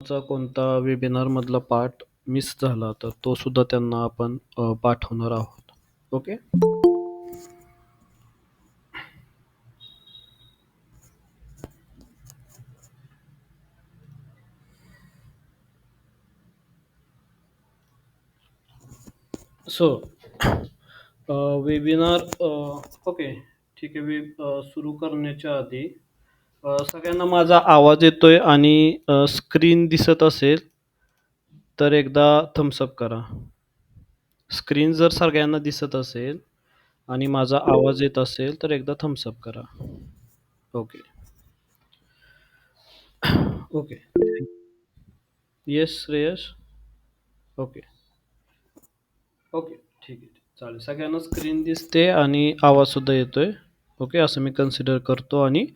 चा कोणता वेबिनारमधला part miss झाला तर तो सुद्धा त्यांना आपण पाठवणार आहोत. ओके. So webinar okay. ठीक आहे. सुरू करण्याच्या आधी सगळ्यांना माझा आवाज येतोय आणि स्क्रीन दिसत असेल तर एकदा थम्स अप करा. स्क्रीन जर सगळ्यांना दिसत असेल आणि माझा आवाज येत असेल तर एकदा थम्स अप करा. Okay. Okay. Yes Shreyas. Okay. Okay. ठीक आहे. चालेल. सगळ्यांना स्क्रीन दिसते आणि आवाजसुद्धा येतोय. ओके. असं मी कन्सिडर करतो आणि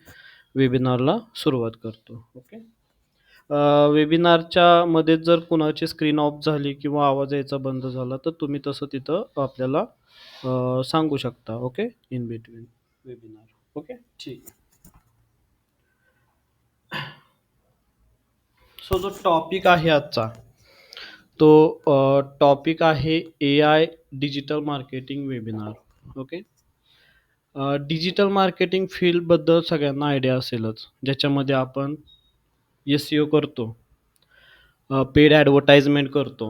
वेबिनारला सुरुवात करतो. ओके. वेबिनारच्या मध्ये जर कुणाची स्क्रीन ऑफ झाली किंवा आवाज यायचा बंद झाला, तर तुम्ही तसं तिथं आपल्याला सांगू शकता. Okay. In between webinar. Okay. ठीक आहे. सो जो टॉपिक आहे आजचा, तो टॉपिक आहे AI digital marketing webinar. Okay. Digital marketing फील्डबद्दल सगळ्यांना आयडिया असेलच, ज्याच्यामध्ये आपण SEO करतो, पेड ॲडव्हर्टाइजमेंट करतो.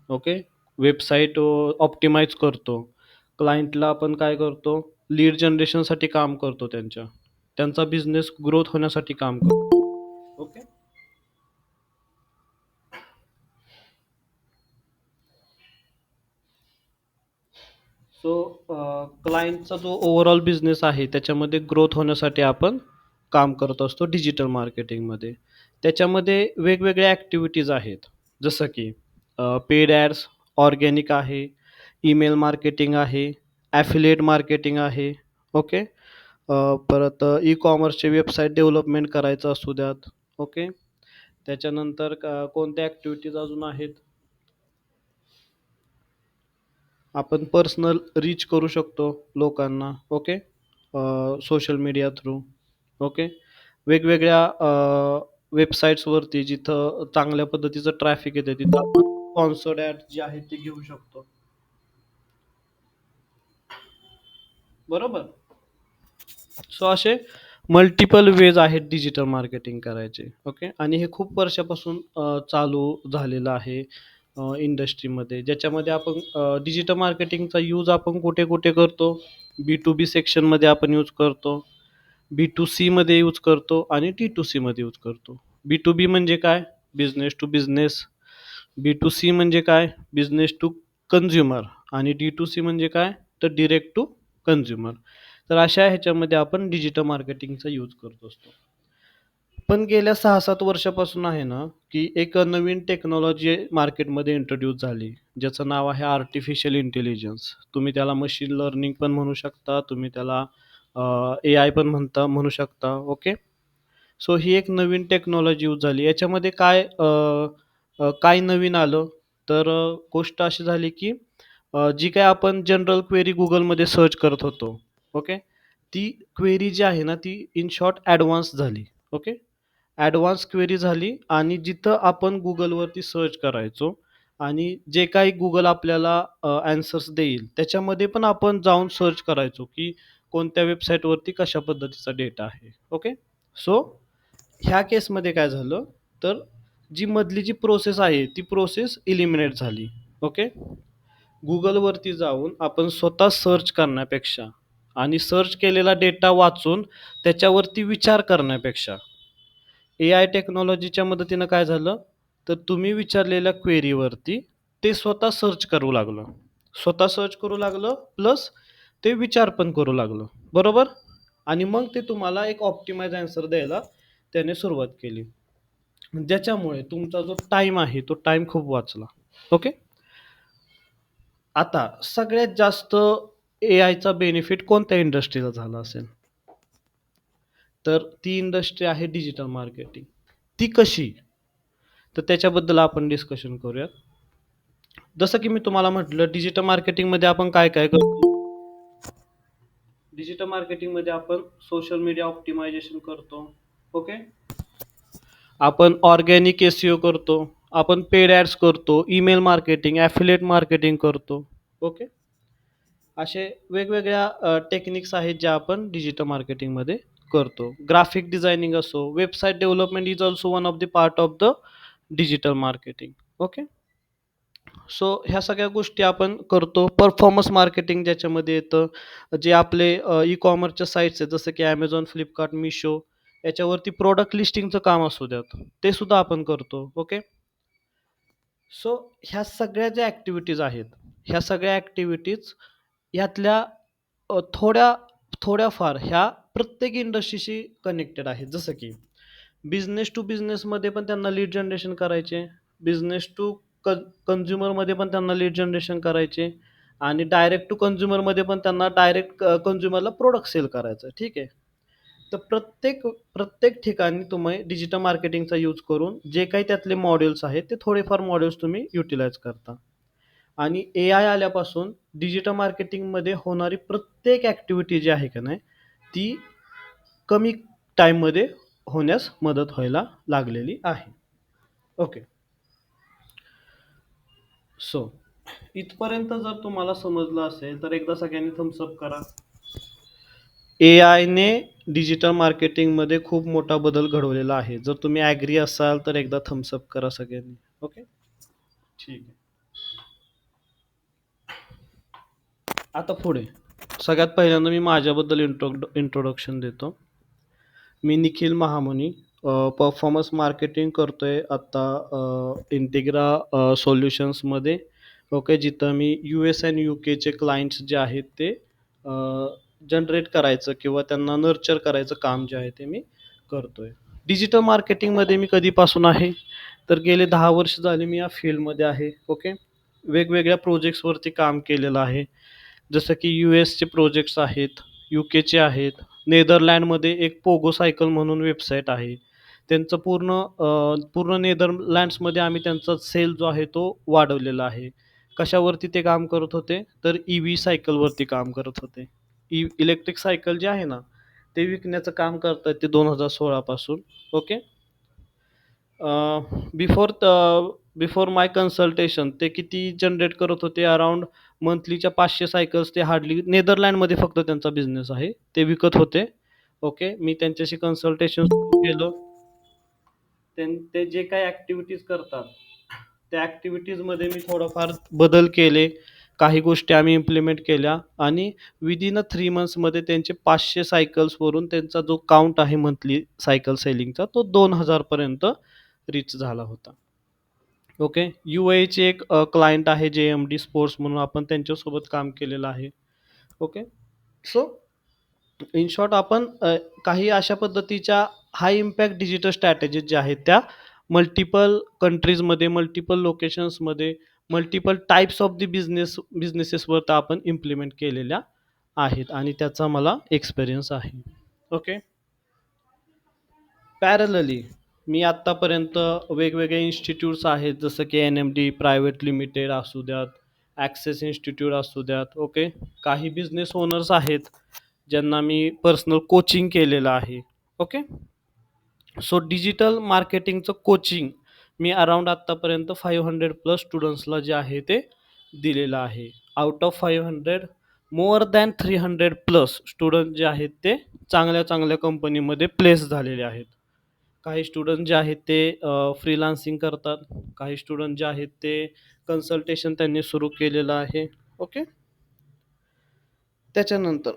ओके. वेबसाईट ऑप्टिमाइज करतो. क्लायंटला आपण काय करतो, लीड जनरेशनसाठी काम करतो, त्यांचा बिझनेस ग्रोथ होण्यासाठी काम करतो. ओके. सो क्लायंटचा जो ओव्हरऑल बिझनेस आहे त्याच्यामध्ये ग्रोथ होण्यासाठी आपण काम करत असतो डिजिटल मार्केटिंगमध्ये. त्याच्यामध्ये वेगवेगळ्या ॲक्टिव्हिटीज आहेत, जसं की पेड ॲड्स, ऑर्गॅनिक आहे, ईमेल मार्केटिंग आहे, ॲफिलिएट मार्केटिंग आहे. ओके. परत ई कॉमर्सचे वेबसाईट डेव्हलपमेंट करायचं असू द्यात. ओके. त्याच्यानंतर कोणत्या ॲक्टिव्हिटीज अजून आहेत, आपण पर्सनल रीच करू शकतो लोकांना. Okay. Social media through. Okay. वेगवेगळ्या वेबसाईट्सवरती जिथं चांगल्या पद्धतीचं ट्रॅफिक येते तिथं आपण स्पॉन्सर्ड ॲड जे आहेत ते घेऊ शकतो. बरोबर. सो असे मल्टिपल वेज आहेत डिजिटल मार्केटिंग करायचे. ओके. आणि हे खूप वर्षापासून चालू झालेलं आहे इंडस्ट्रीमध्ये, ज्याच्यामध्ये आपण डिजिटल मार्केटिंगचा यूज आपण कुठे कुठे करतो, B2B सेक्शनमध्ये आपण यूज करतो, B2C मध्ये यूज करतो आणि D2C मध्ये यूज करतो. B2B म्हणजे काय, बिझनेस टू बिझनेस. B2C म्हणजे काय, बिझनेस टू कन्झ्युमर. आणि D2C म्हणजे काय, तर डिरेक्ट टू कन्झ्युमर. तर अशा ह्याच्यामध्ये आपण डिजिटल मार्केटिंगचा यूज करत असतो. पण गेल्या 6-7 वर्षापासून आहे ना, की एक नवीन टेक्नॉलॉजी मार्केटमध्ये इंट्रोड्यूस झाली, ज्याचं नाव आहे आर्टिफिशियल इंटेलिजन्स. तुम्ही त्याला मशीन लर्निंग पण म्हणू शकता, तुम्ही त्याला AI पण म्हणू शकता. ओके. सो ही एक नवीन टेक्नॉलॉजी यूज झाली. याच्यामध्ये काय नवीन आलं, तर गोष्ट अशी झाली, की जी काही आपण जनरल क्वेरी Googleमध्ये सर्च करत होतो. ओके. ती क्वेरी जी आहे ना, ती इन शॉर्ट ॲडव्हान्स झाली. ओके. ॲडव्हान्स क्वेरी झाली आणि जिथं आपण Googleवरती सर्च करायचो आणि जे काही Google आपल्याला ॲन्सर्स देईल, त्याच्यामध्ये पण आपण जाऊन सर्च करायचो, की कोणत्या वेबसाईटवरती कशा पद्धतीचा डेटा आहे. ओके. सो ह्या केसमध्ये काय झालं, तर जी मधली जी प्रोसेस आहे, ती प्रोसेस इलिमिनेट झाली. ओके. Googleवरती जाऊन आपण स्वतः सर्च करण्यापेक्षा आणि सर्च केलेला डेटा वाचून त्याच्यावरती विचार करण्यापेक्षा AI टेक्नॉलॉजीच्या मदतीनं काय झालं, तर तुम्ही विचारलेल्या क्वेरीवरती ते स्वतः सर्च करू लागलं. स्वतः सर्च करू लागलं प्लस ते विचार पण करू लागलं. बरोबर? आणि मग ते तुम्हाला एक ऑप्टिमाइज आन्सर द्यायला त्याने सुरुवात केली. ज्याच्यामुळे तुमचा जो टाईम आहे, तो टाईम खूप वाचला. ओके. आता सगळ्यात जास्त AIचा बेनिफिट कोणत्या इंडस्ट्रीला झाला असेल? तर ती इंडस्ट्री आहे डिजिटल मार्केटिंग. ती कशी? तर त्याच्याबद्दल आपण डिस्कशन करूयात. जसं की मी तुम्हाला म्हटलं, डिजिटल मार्केटिंगमध्ये आपण काय-काय करतो? डिजिटल मार्केटिंगमध्ये आपण सोशल मीडिया ऑप्टिमायझेशन करतो. ओके. आपण ऑर्गॅनिक एस-ई-ओ करतो. आपण पेड ॲड्स करतो. ईमेल मार्केटिंग, ॲफिलिएट मार्केटिंग करतो. ओके. असे वेगवेगळ्या टेक्निक्स आहेत ज्या आपण डिजिटल मार्केटिंगमध्ये करतो. ग्राफिक डिझायनिंग असो, website development is also one of the part of the digital marketing. Okay. So ह्या सगळ्या गोष्टी आपण करतो. परफॉर्मन्स मार्केटिंग ज्याच्यामध्ये येतं, जे आपले ई-कॉमर्सच्या साइट्स आहेत जसं की Amazon, Flipkart, Meesho याच्यावरती प्रॉडक्ट लिस्टिंगचं काम असू द्यात, ते सुद्धा आपण करतो. ओके. सो ह्या सगळ्या ज्या ॲक्टिव्हिटीज आहेत, ह्या सगळ्या ॲक्टिव्हिटीज ह्यातल्या थोड्या थोड्याफार ह्या प्रत्येक इंडस्ट्रीशी कनेक्टेड आहेत. जसं की बिझनेस टू बिझनेसमध्ये पण त्यांना लीड जनरेशन करायचे, बिझनेस टू कन्झ्युमरमध्ये पण त्यांना लीड जनरेशन करायचे आणि डायरेक्ट टू कन्झ्युमरमध्ये पण त्यांना डायरेक्ट कन्झ्युमरला प्रॉडक्ट सेल करायचं आहे. ठीक आहे. तर प्रत्येक प्रत्येक ठिकाणी तुम्ही डिजिटल मार्केटिंगचा यूज करून जे काही त्यातले मॉड्यूल्स आहेत, ते थोडेफार मॉड्यूल्स तुम्ही युटिलाइज करता. आणि एआय आल्यापासून डिजिटल मार्केटिंगमध्ये होणारी प्रत्येक ॲक्टिव्हिटी जी आहे का नाही, ती कमी टाईममध्ये होण्यास मदत व्हायला लागलेली आहे. ओके. सो इथपर्यंत जर तुम्हाला समजलं असेल, तर एकदा सगळ्यांनी थम्स अप करा. एआयने डिजिटल मार्केटिंगमध्ये खूप मोठा बदल घडवलेला आहे. जर तुम्ही ॲग्री असाल, तर एकदा थम्स अप करा सगळ्यांनी. ओके. ठीक आहे. आता पुढे सगळ्यात पहिल्यांदा मी माझ्याबद्दल इंट्रोडक्शन देतो. मी निखिल महामुनी, परफॉर्मन्स मार्केटिंग करतोय आत्ता इंटिग्रा सोल्युशन्समध्ये. ओके. जिथं मी US आणि UKचे क्लायंट्स जे आहेत ते जनरेट करायचं किंवा त्यांना नर्चर करायचं काम जे आहे ते मी करतोय. डिजिटल मार्केटिंगमध्ये मी कधीपासून आहे, तर गेले 10 वर्ष झाली मी या फील्डमध्ये आहे. ओके. वेगवेगळ्या प्रोजेक्ट्सवरती काम केलेलं आहे. जसं की US चे प्रोजेक्ट्स आहेत, UKचे आहेत. नेदरलँडमध्ये एक पोगो सायकल म्हणून वेबसाईट आहे. त्यांचं पूर्ण नेदरलँड्समध्ये आम्ही त्यांचा सेल जो आहे तो वाढवलेला आहे. कशावरती ते काम करत होते? तर EV सायकलवरती काम करत होते. इलेक्ट्रिक सायकल जे आहे ना, ते विकण्याचं काम करतायत ते 2016 पासून. ओके. बिफोर बिफोर माय कन्सल्टेशन ते किती जनरेट करत होते? अराउंड मंथलीच्या 500 सायकल्स ते हार्डली नेदरलँडमध्ये फक्त त्यांचा बिझनेस आहे. ते विकत होते. ओके. मी त्यांच्याशी कन्सल्टेशन केलं. ते जे काही ॲक्टिव्हिटीज करतात, त्या ॲक्टिव्हिटीजमध्ये मी थोडंफार बदल केले. काही गोष्टी आम्ही इम्प्लिमेंट केल्या आणि विदिन 3 मंथ्समध्ये त्यांचे 500 सायकल्सवरून त्यांचा जो काउंट आहे मंथली सायकल सेलिंगचा, तो 2000 पर्यंत रीच झाला होता. ओके. UAEचे एक क्लायंट आहे JMD स्पोर्ट्स म्हणून, आपण त्यांच्यासोबत काम केलेलं आहे. ओके. सो इन शॉर्ट आपण काही अशा पद्धतीच्या हाय इम्पॅक्ट डिजिटल स्ट्रॅटेजीज ज्या आहेत त्या मल्टिपल कंट्रीजमध्ये, मल्टिपल लोकेशन्समध्ये, मल्टिपल टाइप्स ऑफ द बिझनेसेसवर तर आपण इम्प्लिमेंट केलेल्या आहेत आणि त्याचा मला एक्सपिरियन्स आहे. ओके. पॅरलली मी आत्तापर्यंत वेगवेगळे इन्स्टिट्यूट्स आहेत जसं की NMD प्रायव्हेट लिमिटेड असू द्यात, ॲक्सेस इन्स्टिट्यूट असू द्यात. ओके. काही बिझनेस ओनर्स आहेत ज्यांना मी पर्सनल कोचिंग केलेलं आहे. ओके. सो डिजिटल मार्केटिंगचं कोचिंग मी अराउंड आत्तापर्यंत 500 प्लस स्टुडंट्सला जे आहे ते दिलेलं आहे. Out of 500 more than 300 plus student जे आहेत ते चांगल्या चांगल्या कंपनीमध्ये प्लेस झालेले आहेत. काही स्टुडंट जे आहेत ते फ्रीलान्सिंग करतात. काही स्टुडंट जे आहेत ते कन्सल्टेशन त्यांनी सुरू केलेलं आहे. ओके. त्याच्यानंतर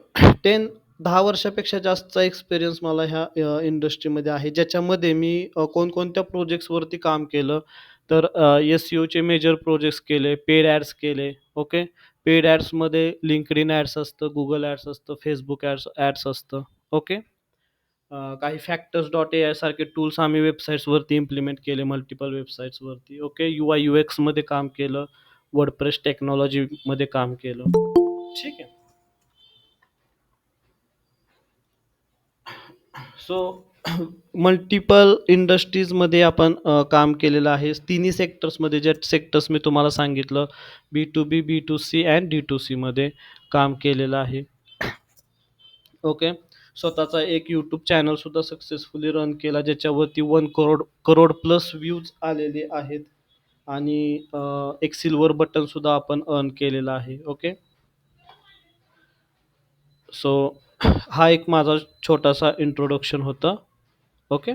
10 वर्षापेक्षा जास्तचा एक्सपिरियन्स मला ह्या इंडस्ट्रीमध्ये आहे, ज्याच्यामध्ये मी कोणकोणत्या प्रोजेक्ट्सवरती काम केलं, तर SEOचे मेजर प्रोजेक्ट्स केले, पेड ॲड्स केले. ओके. पेड ॲड्समध्ये LinkedIn ॲड्स असतं, Google ॲड्स असतं, Facebook ॲड्स असतं. ओके. काही फॅक्टर्स डॉट AI सारखे टूल्स आम्ही वेबसाईट्सवरती इम्प्लिमेंट केले, मल्टिपल वेबसाईट्सवरती. ओके. UI UXमध्ये काम केलं, वर्डप्रेस टेक्नॉलॉजीमध्ये काम केलं. ठीक आहे. सो मल्टिपल इंडस्ट्रीजमध्ये आपण काम केलेलं आहे. तिन्ही सेक्टर्समध्ये, ज्या सेक्टर्स मी तुम्हाला सांगितलं, B2B, B2C अँड D2C मध्ये काम केलेलं आहे. ओके. स्वतःचा एक यूट्यूब चॅनल सुद्धा सक्सेसफुली रन केला, ज्याच्यावरती 1 करोड प्लस व्ह्यूज आलेले आहेत. आणि एक सिल्वर बटन सुद्धा आपण अर्न केलेला आहे. ओके. सो हा एक माझा छोटासा इंट्रोडक्शन होता. ओके.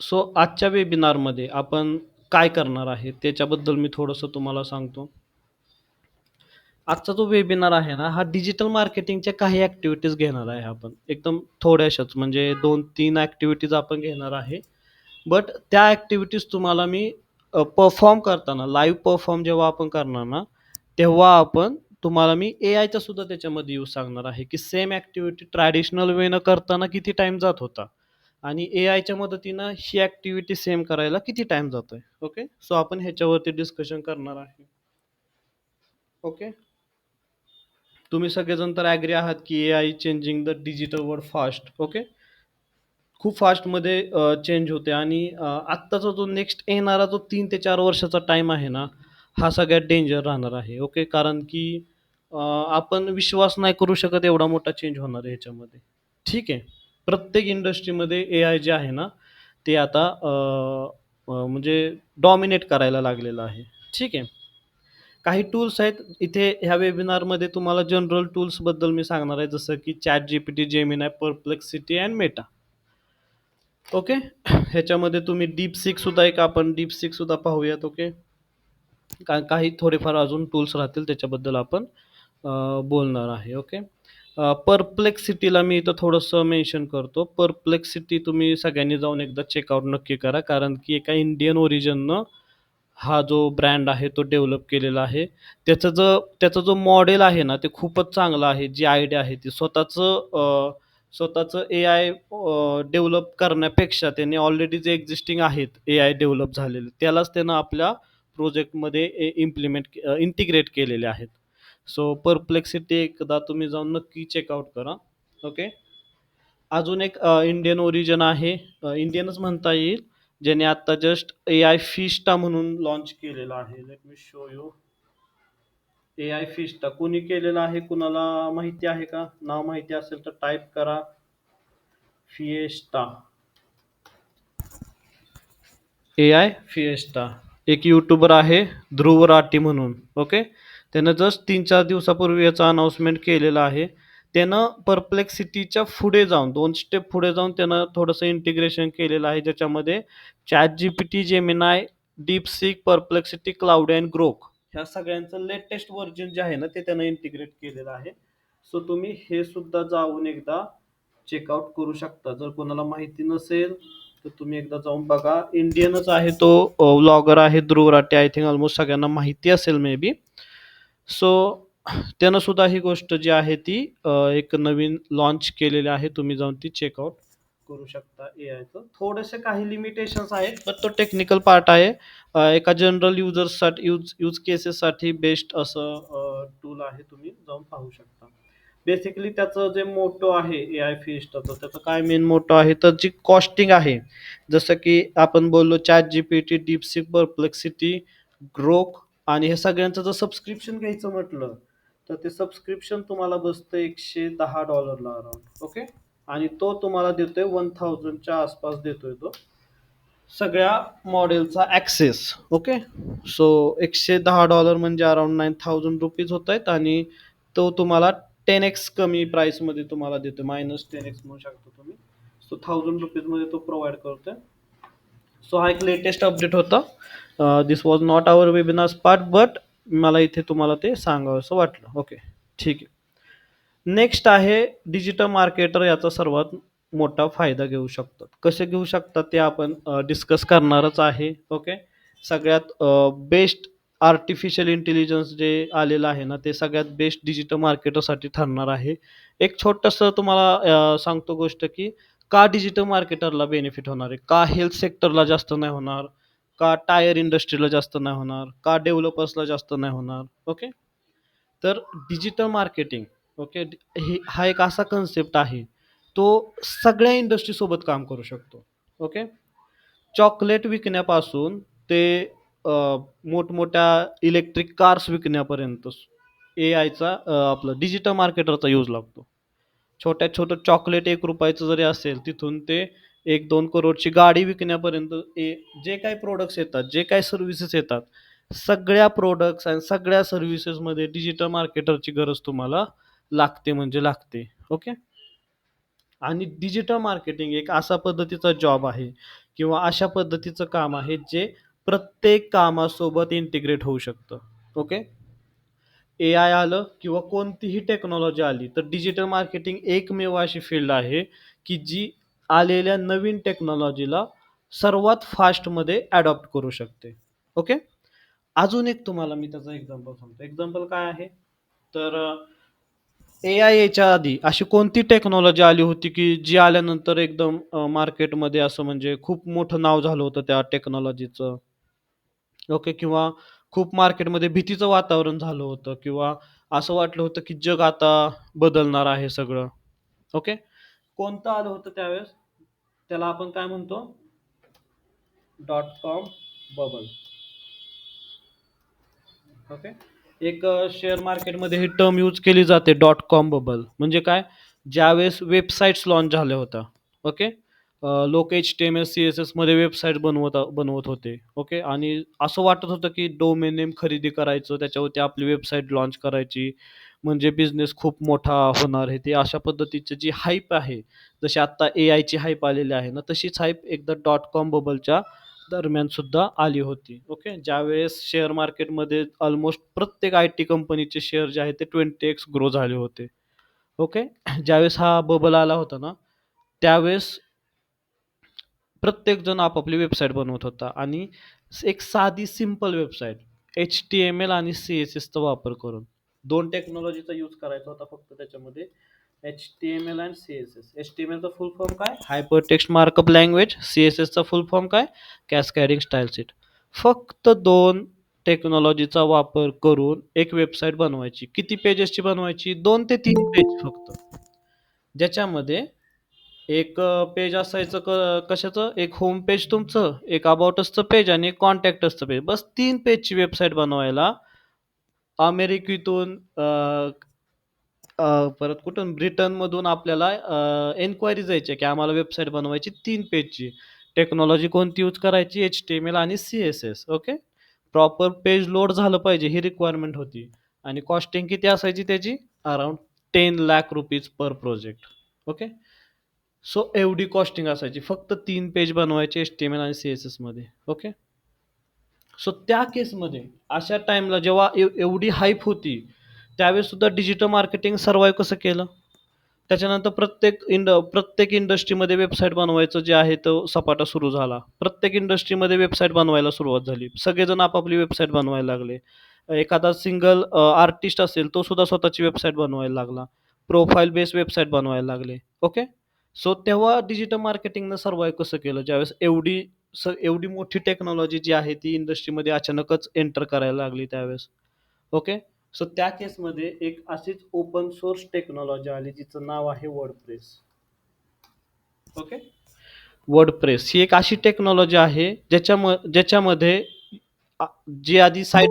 सो आजच्या वेबिनारमध्ये आपण काय करणार आहे त्याच्याबद्दल मी थोडंसं तुम्हाला सांगतो. आजचा जो वेबिनार आहे ना, हा डिजिटल मार्केटिंगच्या काही ॲक्टिव्हिटीज घेणार आहे आपण. एकदम थोड्याशाच, म्हणजे 2-3 ॲक्टिव्हिटीज आपण घेणार आहे. बट त्या ॲक्टिव्हिटीज तुम्हाला मी परफॉर्म करताना, लाईव्ह परफॉर्म जेव्हा आपण करणार ना, तेव्हा तुम्हाला मी एआयचा सुद्धा त्याच्यामध्ये यूज सांगणार आहे, की सेम ॲक्टिव्हिटी ट्रॅडिशनल वेनं करताना किती टाईम जात होता आणि एआयच्या मदतीनं ही ॲक्टिव्हिटी सेम करायला किती टाईम जातोय. ओके. सो आपण ह्याच्यावरती डिस्कशन करणार आहे. ओके. तुम्ही सगळेजण तर ॲग्री आहात, की AI changing the digital world fast. Okay. खूप फास्टमध्ये चेंज होते आणि आत्ताचा जो नेक्स्ट येणारा जो 3 ते 4 वर्षाचा टाईम आहे ना, हा सगळ्यात डेंजर राहणार आहे. ओके. कारण की आपण विश्वास नाही करू शकत एवढा मोठा चेंज होणार आहे ह्याच्यामध्ये. ठीक आहे. प्रत्येक इंडस्ट्रीमध्ये एआय जे आहे ना, ते आता म्हणजे डॉमिनेट करायला लागलेलं आहे. ठीक आहे. काही टूल्स आहेत इथे ह्या वेबिनारमध्ये, तुम्हाला जनरल टूल्सबद्दल मी सांगणार आहे, जसं की ChatGPT, Gemini, Perplexity and Meta. Okay. ह्याच्यामध्ये तुम्ही DeepSeek सुद्धा, एक आपण DeepSeek सुद्धा पाहूयात. ओके. काही थोडेफार अजून टूल्स राहतील त्याच्याबद्दल आपण बोलणार आहे. ओके. परप्लेक्सिटीला मी इथं थोडंसं मेन्शन करतो. परप्लेक्सिटी तुम्ही सगळ्यांनी जाऊन एकदा चेकआउट नक्की करा, कारण की एका इंडियन ओरिजिननं हा जो ब्रँड आहे तो डेव्हलप केलेला आहे. त्याचा जो मॉडेल आहे ना, ते खूपच चांगलं आहे. जी आयडिया आहे ती स्वतःचं एआय डेव्हलप करण्यापेक्षा त्यांनी ऑलरेडी जे एक्झिस्टिंग आहेत एआय डेव्हलप झालेले, त्यालाच त्यानं आपल्या प्रोजेक्टमध्ये इंटिग्रेट केलेले आहेत. सो परप्लेक्सिटी एकदा तुम्ही जाऊन नक्की चेकआउट करा. ओके. अजून एक इंडियन ओरिजिन आहे, इंडियनच म्हणता येईल, ज्याने आता जस्ट एआय फिस्टा म्हणून लॉन्च केलेला आहे. Let me show you. AI fiesta कोणी केलेला आहे, कुणाला माहिती आहे का? नाव माहिती असेल तर टाईप करा. फिएस्टा. AI fiesta. एक यूट्यूबर आहे ध्रुव राठी म्हणून. ओके. त्यानं जस्ट 3-4 दिवसापूर्वी याचं अनाउन्समेंट केलेलं आहे. त्यानं परप्लेक्सिटीच्या पुढे जाऊन, 2 स्टेप पुढे जाऊन त्यानं थोडंसं इंटिग्रेशन केलेलं आहे, ज्याच्यामध्ये ChatGPT, Gemini, DeepSeek, perplexity, cloud and Grok ह्या सगळ्यांचं लेटेस्ट व्हर्जन जे आहे ना, ते त्यानं इंटिग्रेट केलेलं आहे. सो तुम्ही हे सुद्धा जाऊन एकदा चेकआउट करू शकता. जर कोणाला माहिती नसेल तर तुम्ही एकदा जाऊन बघा. इंडियनच आहे तो, व्लॉगर आहे Dhruv Rathee. I think almost सगळ्यांना माहिती असेल मे बी. सो त्यानं सुद्धा ही गोष्ट जी आहे ती एक नवीन लॉन्च केलेली आहे. तुम्ही जाऊन ती चेकआउट करू शकता. एआयचं थोडेसे काही लिमिटेशन्स आहेत, पण तो टेक्निकल पार्ट आहे. एका जनरल युजर्ससाठी, यूज केसेससाठी बेस्ट असं टूल आहे. तुम्ही जाऊन पाहू शकता. बेसिकली त्याचं जे मोटो आहे एआय फिस्टाचं, त्याचं काय मेन मोटो आहे, तर जी कॉस्टिंग आहे, जसं की आपण बोललो ChatGPT, DeepSeek, परप्लेक्सिटी, ग्रोक आणि हे सगळ्यांचं जर सबस्क्रिप्शन घ्यायचं म्हटलं, तर ते सबस्क्रिप्शन तुम्हाला बसतं $110 अराउंड. ओके. आणि तो तुम्हाला देतोय 1000च्या आसपास देतोय तो सगळ्या मॉडेलचा ॲक्सेस. ओके. सो $110 म्हणजे अराउंड ₹9000 होत आहेत आणि तो तुम्हाला 10x कमी प्राईसमध्ये तुम्हाला देतो, -10x म्हणू शकता तुम्ही. सो ₹1000 तो प्रोव्हाइड करतोय. सो हा एक लेटेस्ट अपडेट होता. This was not our webinars part, but मला इथे तुम्हाला ते सांगावंसं वाटलं. ओके. ठीक आहे. नेक्स्ट आहे डिजिटल मार्केटर, याचा सर्वात मोठा फायदा घेऊ शकतात. कसे घेऊ शकतात ते आपण डिस्कस करणारच आहे. ओके. सगळ्यात बेस्ट आर्टिफिशियल इंटेलिजन्स जे आलेलं आहे ना, ते सगळ्यात बेस्ट डिजिटल मार्केटरसाठी ठरणार आहे. एक छोटंसं तुम्हाला सांगतो गोष्ट, की का डिजिटल मार्केटरला बेनिफिट होणार आहे? का हेल्थ सेक्टरला जास्त नाही होणार? का टायर इंडस्ट्रीला जास्त नाही होणार? का डेव्हलपर्सला जास्त नाही होणार? ओके. तर डिजिटल मार्केटिंग, ओके, हा एक असा कन्सेप्ट आहे, तो सगळ्या इंडस्ट्रीसोबत काम करू शकतो. ओके. चॉकलेट विकण्यापासून ते मोठमोठ्या इलेक्ट्रिक कार्स विकण्यापर्यंत ए आयचा, आपलं डिजिटल मार्केटरचा यूज लागतो. छोट्यात छोटं चॉकलेट ₹1 जरी असेल, तिथून ते 1-2 करोडची गाडी विकण्यापर्यंत जे काही प्रॉडक्ट्स येतात, जे काही सर्व्हिसेस येतात, सगळ्या प्रॉडक्ट्स आणि सगळ्या सर्व्हिसेसमध्ये डिजिटल मार्केटरची गरज तुम्हाला लागते म्हणजे लागते. ओके. आणि डिजिटल मार्केटिंग एक अशा पद्धतीचा जॉब आहे किंवा अशा पद्धतीचं काम आहे जे प्रत्येक कामासोबत इंटिग्रेट होऊ शकतं. ओके. एआय आलं किंवा कोणतीही टेक्नॉलॉजी आली, तर डिजिटल मार्केटिंग एकमेव अशी फील्ड आहे, की जी आलेल्या नवीन टेक्नॉलॉजीला सर्वात फास्टमध्ये अडॉप्ट करू शकते. ओके. अजून एक तुम्हाला मी त्याचा एक्झाम्पल सांगतो. एक्झाम्पल काय आहे? तर एआय यायच्या आधी अशी कोणती टेक्नॉलॉजी आली होती, की जी आल्यानंतर एकदम मार्केटमध्ये असं म्हणजे खूप मोठं नाव झालं होतं त्या टेक्नॉलॉजीचं? ओके. किंवा खूप मार्केटमध्ये भीतीचं वातावरण झालं होतं किंवा असं वाटलं होतं, की जग आता बदलणार आहे सगळं. ओके. कोणतं आलं होतं त्यावेळेस? त्याला आपण काय म्हणतो? Dot com bubble. ओके. एक शेअर मार्केटमध्ये ही टर्म यूज केली जाते डॉट कॉम बबल. म्हणजे काय? ज्यावेळेस वेबसाईट्स लॉन्च झाल्या होत्या. ओके. लोक HTML, CSSमध्ये वेबसाईट बनवत होते. ओके. आणि असं वाटत होतं, की डोमेन नेम खरेदी करायचं, त्याच्यावरती आपली वेबसाईट लॉन्च करायची, म्हणजे बिझनेस खूप मोठा होणार आहे. ते अशा पद्धतीची जी हाईप आहे, जशी आता एआयची हाईप आलेली आहे ना, तशीच हाईप एकदा डॉट कॉम बबलच्या दरम्यान सुद्धा आली होती. ओके. ज्यावेळेस शेअर मार्केटमध्ये ऑलमोस्ट प्रत्येक आय-टी कंपनीचे शेअर जे आहेत ते 20x ग्रो झाले होते. ओके. ज्यावेळेस हा बबल आला होता ना, त्यावेळेस प्रत्येकजण आपापली वेबसाईट बनवत होता आणि एक साधी सिंपल वेबसाईट HTML आणि CSSचा वापर करून 2 टेक्नॉलॉजीचा यूज करायचा होता फक्त त्याच्यामध्ये. HTML आणि CSS. HTMLचा फुल फॉर्म काय? Hyper text markup language. CSSचा फुल फॉर्म काय? Cascading style sheet. फक्त 2 टेक्नॉलॉजीचा वापर करून एक वेबसाईट बनवायची. किती पेजेसची बनवायची? 2 ते 3 पेज फक्त. ज्याच्यामध्ये एक पेज असायचं कशाचं? एक होम पेज तुमचं, एक अबाउट असचं पेज आणि एक कॉन्टॅक्ट असतं पेज. बस 3 पेजची वेबसाईट बनवायला अमेरिकेतून परत कुठून ब्रिटनमधून आपल्याला एन्क्वायरीज यायच्या, की आम्हाला वेबसाईट बनवायची 3 पेजची. टेक्नॉलॉजी कोणती यूज करायची? HTML आणि CSS. Okay. Proper page load झालं पाहिजे ही रिक्वायरमेंट होती आणि कॉस्टिंग किती असायची त्याची? अराउंड ₹10,00,000 पर प्रोजेक्ट. ओके. सो एवढी कॉस्टिंग असायची. फक्त 3 पेज बनवायचे HTML आणि CSSमध्ये. ओके. सो त्या केसमध्ये अशा टाईमला जेव्हा एवढी हाईप होती, त्यावेळेस सुद्धा डिजिटल मार्केटिंग सर्व्हाईव्ह कसं केलं? त्याच्यानंतर प्रत्येक इंडस्ट्रीमध्ये वेबसाईट बनवायचं जे आहे तो सपाटा सुरू झाला. प्रत्येक इंडस्ट्रीमध्ये वेबसाईट बनवायला सुरुवात झाली. सगळेजण आपापली वेबसाईट बनवायला लागले. एखादा सिंगल आर्टिस्ट असेल, तो सुद्धा स्वतःची वेबसाईट बनवायला लागला. प्रोफाईल बेस्ड वेबसाईट बनवायला लागले. ओके. सो तेव्हा डिजिटल मार्केटिंगनं सर्व्हाईव्ह कसं केलं? ज्यावेळेस एवढी मोठी टेक्नॉलॉजी जी आहे ती इंडस्ट्रीमध्ये अचानकच एंटर करायला लागली त्यावेळेस. ओके. सो त्या केसमध्ये एक अशीच ओपन सोर्स टेक्नॉलॉजी आली जिचं नाव आहे वर्डप्रेस. ओके. वर्डप्रेस ही एक अशी टेक्नॉलॉजी आहे ज्याच्यामध्ये आ, जी आधी साईट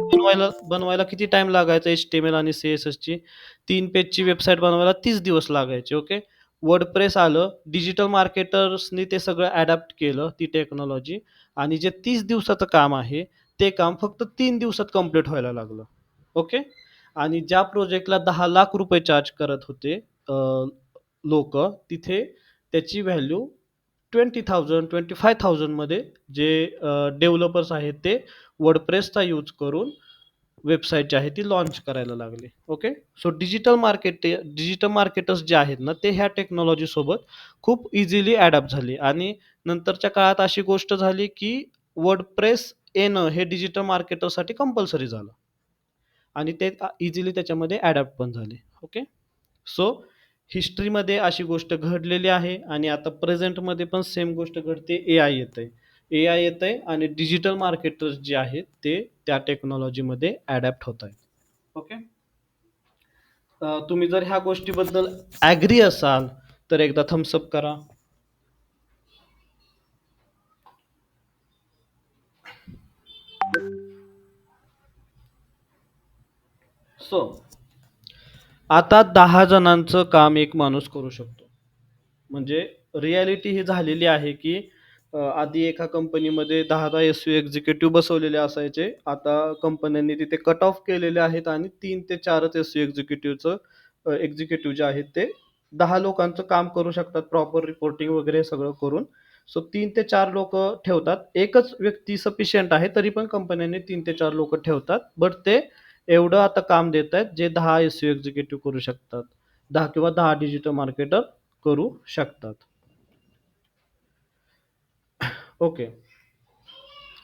बनवायला किती टाइम लागायचा HTML आणि CSSची 3 पेजची वेबसाईट बनवायला 30 दिवस लागायचे. ओके. वर्डप्रेस आलं, डिजिटल मार्केटर्सनी ते सगळं अडॅप्ट केलं ती टेक्नॉलॉजी आणि जे 30 दिवसाचं काम आहे ते काम फक्त 3 दिवसात कंप्लीट व्हायला लागलं. ओके. आणि ज्या प्रोजेक्टला ₹10,00,000 चार्ज करत होते लोक, तिथे त्याची व्हॅल्यू 20,000 25,000 मध्ये जे डेव्हलपर्स आहेत ते वर्डप्रेसचा यूज करून वेबसाईट जी आहे ती लॉन्च करायला लागले. ओके. सो डिजिटल मार्केटर्स जे आहेत ना ते ह्या टेक्नॉलॉजी सोबत खूप इझिली अडॅप्ट झाले आणि नंतरच्या काळात अशी गोष्ट झाली की वर्डप्रेस येणं हे डिजिटल मार्केटरसाठी कंपल्सरी झालं आणि ते इझिली त्याच्यामध्ये अडॅप्ट पण झाले. ओके. सो हिस्ट्रीमध्ये अशी गोष्ट घडलेली आहे आणि आता प्रेझेंटमध्ये पण सेम गोष्ट घडते. एआय येतंय आणि डिजिटल मार्केटर्स जे आहेत ते त्या टेक्नॉलॉजीमध्ये अडॅप्ट होत आहेत. ओके. तुम्ही जर ह्या गोष्टीबद्दल ॲग्री असाल तर एकदा थम्सअप करा. सो आता 10 जणांचं काम एक माणूस करू शकतो. म्हणजे रिॲलिटी ही झालेली आहे, की आधी एका कंपनीमध्ये 10-10 एस-यू एक्झिक्युटिव्ह बसवलेले असायचे. आता कंपन्यांनी तिथे कट ऑफ केलेले आहेत आणि 3 ते 4च एस-यू एक्झिक्युटिव्ह जे आहेत ते 10 लोकांचं काम करू शकतात प्रॉपर रिपोर्टिंग वगैरे सगळं करून. सो 3 ते 4 लोकं ठेवतात. एकच व्यक्ती सफिशियंट आहे, तरी पण कंपन्यांनी 3 ते 4 लोकं ठेवतात. बट ते एवढं आता काम देतायत, जे 10 एस-यू एक्झिक्युटिव्ह करू शकतात. 10 किंवा 10 डिजिटल मार्केटर करू शकतात. ओके.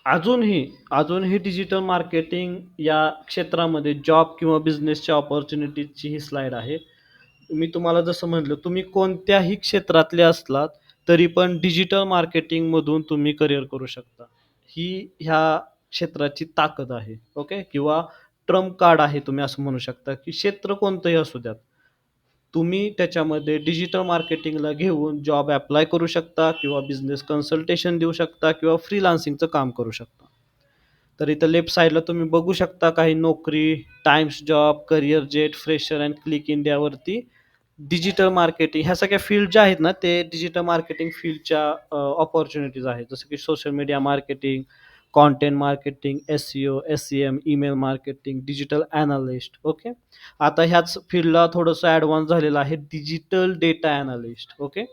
अजूनही, अजूनही डिजिटल मार्केटिंग या क्षेत्रामध्ये जॉब किंवा बिझनेसच्या अपॉर्च्युनिटीजची ही स्लाईड आहे. मी तुम्हाला जसं म्हटलं, तुम्ही कोणत्याही क्षेत्रातले असलात, तरी पण डिजिटल मार्केटिंगमधून तुम्ही करियर करू शकता. ही ह्या क्षेत्राची ताकद आहे. ओके. किंवा ट्रम्प कार्ड आहे तुम्ही असं म्हणू शकता, की क्षेत्र कोणतंही असू द्यात. तुम्ही त्याच्यामध्ये डिजिटल मार्केटिंगला घेऊन जॉब ॲप्लाय करू शकता किंवा बिझनेस कन्सल्टेशन देऊ शकता किंवा फ्रीलान्सिंगचं काम करू शकता. तर इथं लेफ्ट साइडला तुम्ही बघू शकता काही Naukri, times job, career jet, fresher and click इंडियावरती डिजिटल मार्केटिंग ह्या सगळ्या फील्ड ज्या आहेत ना, ते डिजिटल मार्केटिंग फील्डच्या अपॉर्च्युनिटीज आहेत. जसं की social media marketing, content marketing, SEO, SEM, email marketing, digital analyst. Okay. आता ह्याच फील्डला थोडंसं ॲडव्हान्स झालेलं आहे digital data analyst. Okay.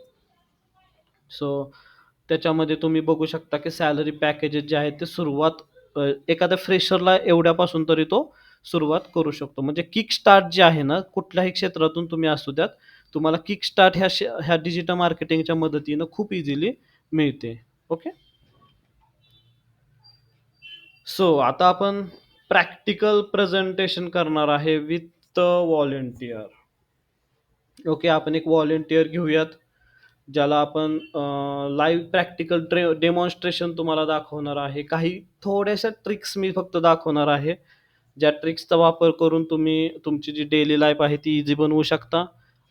So त्याच्यामध्ये तुम्ही बघू शकता, की सॅलरी पॅकेजेस जे आहेत ते एखाद्या फ्रेशरला एवढ्यापासून तरी तो सुरुवात करू शकतो. म्हणजे किक स्टार्ट जे आहे ना, कुठल्याही क्षेत्रातून तुम्ही असू द्यात, तुम्हाला किक स्टार्ट ह्या डिजिटल मार्केटिंगच्या मदतीनं खूप इझिली मिळते. ओके. सो आता आपण प्रॅक्टिकल प्रेझेंटेशन करणार आहे विथ व्हॉलंटियर. ओके. आपण एक व्हॉलंटियर घेऊयात. ज्याला आपण लाईव्ह प्रॅक्टिकल डेमॉन्स्ट्रेशन तुम्हाला दाखवणार आहे. काही थोड्याशा ट्रिक्स मी फक्त दाखवणार आहे. ज्या ट्रिक्सचा वापर करून तुम्ही तुमची जी डेली लाईफ आहे ती इझी बनवू शकता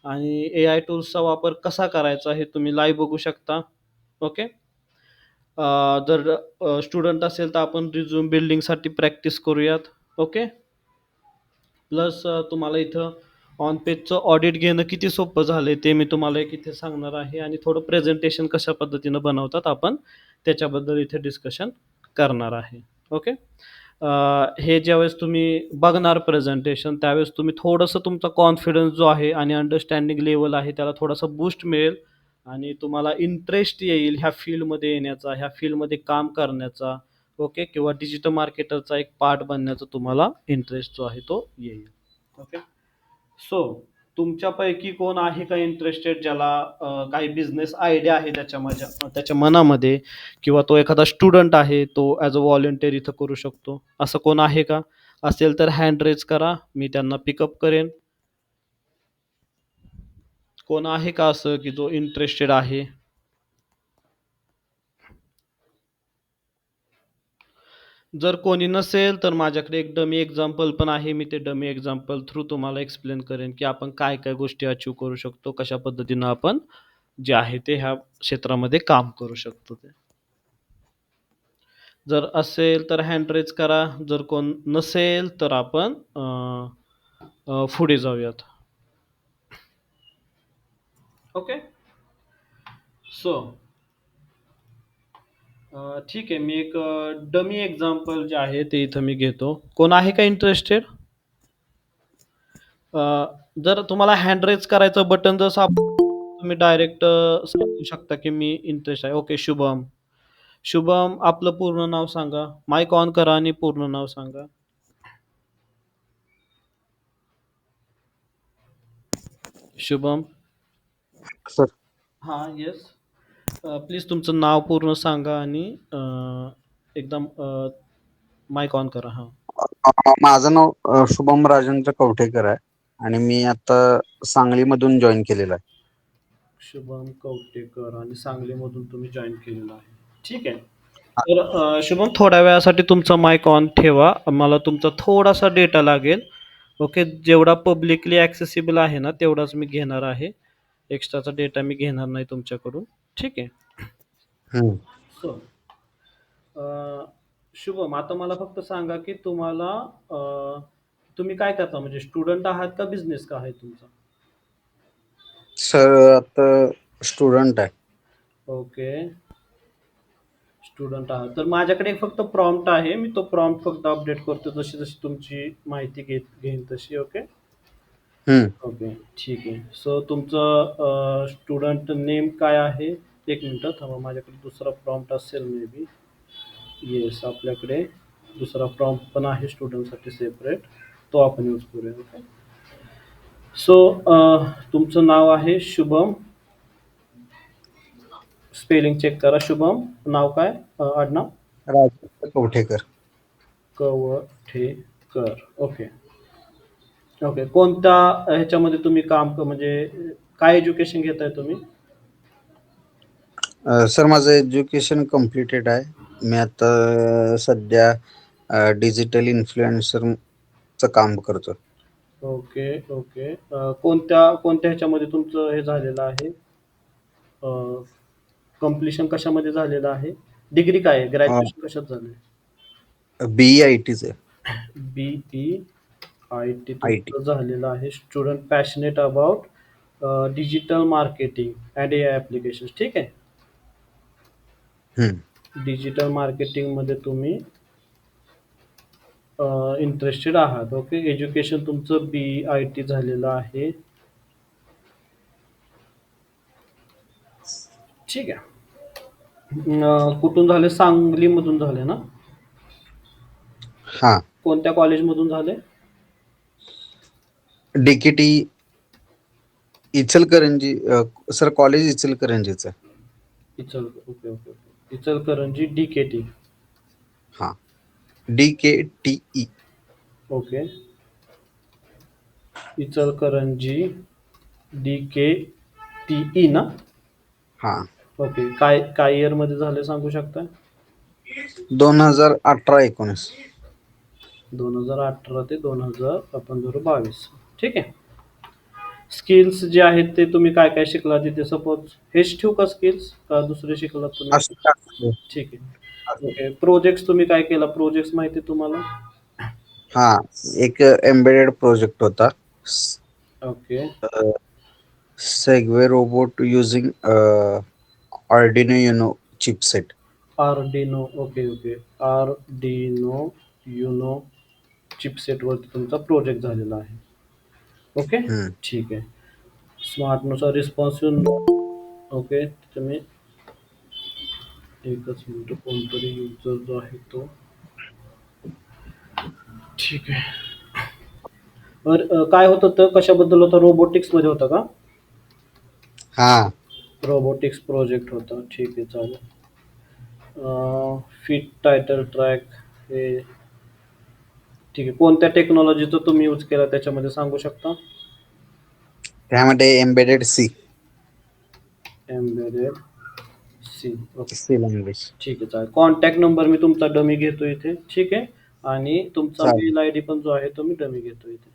आणि एआय टूल्सचा वापर कसा करायचा हे तुम्ही लाईव्ह बघू शकता. ओके. जर स्टुडंट असेल तर आपण रिझ्यूम बिल्डिंगसाठी प्रॅक्टिस करूयात. ओके. प्लस तुम्हाला इथं ऑन पेजचं ऑडिट घेणं किती सोपं झालंय ते मी तुम्हाला एक इथे सांगणार आहे आणि थोडं प्रेझेंटेशन कशा पद्धतीनं बनवतात आपण त्याच्याबद्दल इथे डिस्कशन करणार आहे. ओके. हे ज्यावेळेस तुम्ही बघणार प्रेझेंटेशन त्यावेळेस तुम्ही थोडंसं तुमचा कॉन्फिडन्स जो आहे आणि अंडरस्टँडिंग लेव्हल आहे त्याला थोडासा बूस्ट मिळेल आणि तुम्हाला इंटरेस्ट येईल ह्या फील्डमध्ये येण्याचा, ह्या फील्डमध्ये काम करण्याचा. ओके. किंवा डिजिटल मार्केटरचा एक पार्ट बनण्याचा तुम्हाला इंटरेस्ट जो आहे तो येईल. ओके. सो तुमच्यापैकी कोण आहे का इंटरेस्टेड ज्याला काही बिझनेस आयडिया आहे त्याच्या मनामध्ये किंवा तो एखादा स्टुडंट आहे तो ॲज अ व्हॉलंटियर इथं करू शकतो असं कोण आहे का? असेल तर हँड रेज करा. मी त्यांना पिकअप करेन. कोण आहे का असं की जो इंटरेस्टेड आहे? जर कोणी नसेल तर माझ्याकडे एक डमी एक्झाम्पल पण आहे. मी ते डमी एक्झाम्पल थ्रू तुम्हाला एक्सप्लेन करेन, की आपण काय-काय गोष्टी अचीव्ह करू शकतो, कशा पद्धतीनं आपण जे आहे ते ह्या क्षेत्रामध्ये काम करू शकतो ते. जर असेल तर हँड रेज करा. जर कोण नसेल तर आपण पुढे जाऊयात. ओके. सो ठीक आहे. मी एक डमी एक्झाम्पल जे आहे ते इथं मी घेतो. कोण आहे का इंटरेस्टेड? अ, जर तुम्हाला हँड रेज करायचं बटन जर सापडलं तुम्ही डायरेक्ट सांगू शकता की मी इंटरेस्ट आहे. ओके. शुभम. शुभम आपलं पूर्ण नाव सांगा. माईक ऑन करा आणि पूर्ण नाव सांगा. शुभम. सर हां, येस. प्लीज तुमचं नाव पूर्ण सांगा आणि एकदम माईक ऑन करा. हां. माझं नाव शुभम राजेंद्र कवठेकर आहे आणि मी आता सांगलीमधून जॉईन केलेलं आहे. शुभम कवटेकर आणि सांगलीमधून तुम्ही जॉइन केलेलं आहे. ठीक आहे. तर शुभम थोड्या वेळासाठी तुमचा माईक ऑन ठेवा. मला तुमचा थोडासा डेटा लागेल. ओके. जेवढा पब्लिकली ॲक्सेसिबल आहे ना, तेवढाच मी घेणार आहे. एक्स्ट्राचा डेटा मी घेणार नाही तुमच्याकडून. ठीक आहे. हम्म. सो शुभम आता मला फक्त सांगा, की तुम्हाला तुम्ही काय करता म्हणजे स्टुडंट आहात का बिझनेस का आहे तुमचा? सर आता स्टुडंट आहे. ओके. स्टुडंट आहात. तर माझ्याकडे एक फक्त प्रॉम्प्ट आहे. मी तो प्रॉम्प्ट फक्त अपडेट करतो जशी-जशी तुमची माहिती घेईन तशी. ओके. हम्म. ओके. ठीक आहे. सो तुमचं स्टुडंट नेम काय आहे? 1 मिनिटं थांबा. माझ्याकडे दुसरा प्रॉम्प्ट असेल मे बी. येस, आपल्याकडे दुसरा प्रॉम्प्ट पण आहे स्टुडंटसाठी सेपरेट. तो आपण यूज करूया. ओके. सो तुमचं नाव आहे शुभम. स्पेलिंग चेक करा. शुभम नाव काय? आडनाव? राजेंद्र कवठेकर. कवठेकर. ओके. ओके. कोणत्या ह्याच्यामध्ये तुम्ही म्हणजे काय एज्युकेशन घेताय तुम्ही? सर माझं एज्युकेशन कम्प्लिटेड आहे. मी आता सध्या डिजिटल इन्फ्लुएन्सरचं काम करतो. Okay, okay. कोणत्या ह्याच्यामध्ये तुमचं हे झालेलं आहे? कंप्लीशन कशामध्ये झालेलं आहे? डिग्री काय आहे? ग्रॅज्युएशन कशात झालंय? BE ITचं आहे. BE-IT IT. तुमचं झालेलं आहे. Student passionate about digital marketing and AI applications. ठीक आहे. हम्म. डिजिटल मार्केटिंगमध्ये तुम्ही इंटरेस्टेड आहात. ओके. एज्युकेशन तुमचं BE-IT झालेलं आहे. ठीक आहे. कुठून झाले? सांगलीमधून झाले ना? हा. कोणत्या कॉलेजमधून झाले? DKT इचलकरंजी. सर कॉलेज इचलकरंजीचं आहे. Okay, okay, okay. Ichalkaranji DKT. हा. DKTE. ओके. इचलकरंजी DKTE ना? हा. ओके. काय इयरमध्ये झाले सांगू शकता? 2018-19. 2018 ते 2022. ठीक आहे. स्किल्स जे आहेत ते तुम्ही काय शिकला तिथे? सपोज हेच ठेवू का स्किल्स का दुसरे शिकलात तुम्ही? असं टाकलं. ठीक आहे. ओके. प्रोजेक्ट्स तुम्ही काय केला? प्रोजेक्ट्स माहिती आहे तुम्हाला? हा. एक एम्बेडेड प्रोजेक्ट होता. Okay. Segway robot using Arduino Uno chipset. Arduino. Okay, okay. Arduino Uno चिपसेटवरती तुमचा प्रोजेक्ट झालेला आहे. ओके. हम्म. ठीक आहे. स्मार्टनुसार रिस्पॉन्सिव्ह. ओके. तुम्ही एकच मिनिट, कोणतरी युजर जो आहे तो. ठीक आहे. काय होतं तर कशाबद्दल होतं? रोबोटिक्समध्ये होतं का? हा. रोबोटिक्स प्रोजेक्ट होता. ठीक आहे, चालेल. फिट टायटल ट्रॅक हे ठीक आहे. कोणत्या टेक्नॉलॉजीचा तुम्ही यूज केला त्याच्यामध्ये सांगू शकता? त्यामध्ये embedded embedded C. Okay. C language. ठीक आहे, चालेल. कॉन्टॅक्ट नंबर मी तुमचा डमी घेतो इथे. ठीक आहे. आणि तुमचा चालेल. मेल आय डी पण जो आहे तो मी डमी घेतो इथे.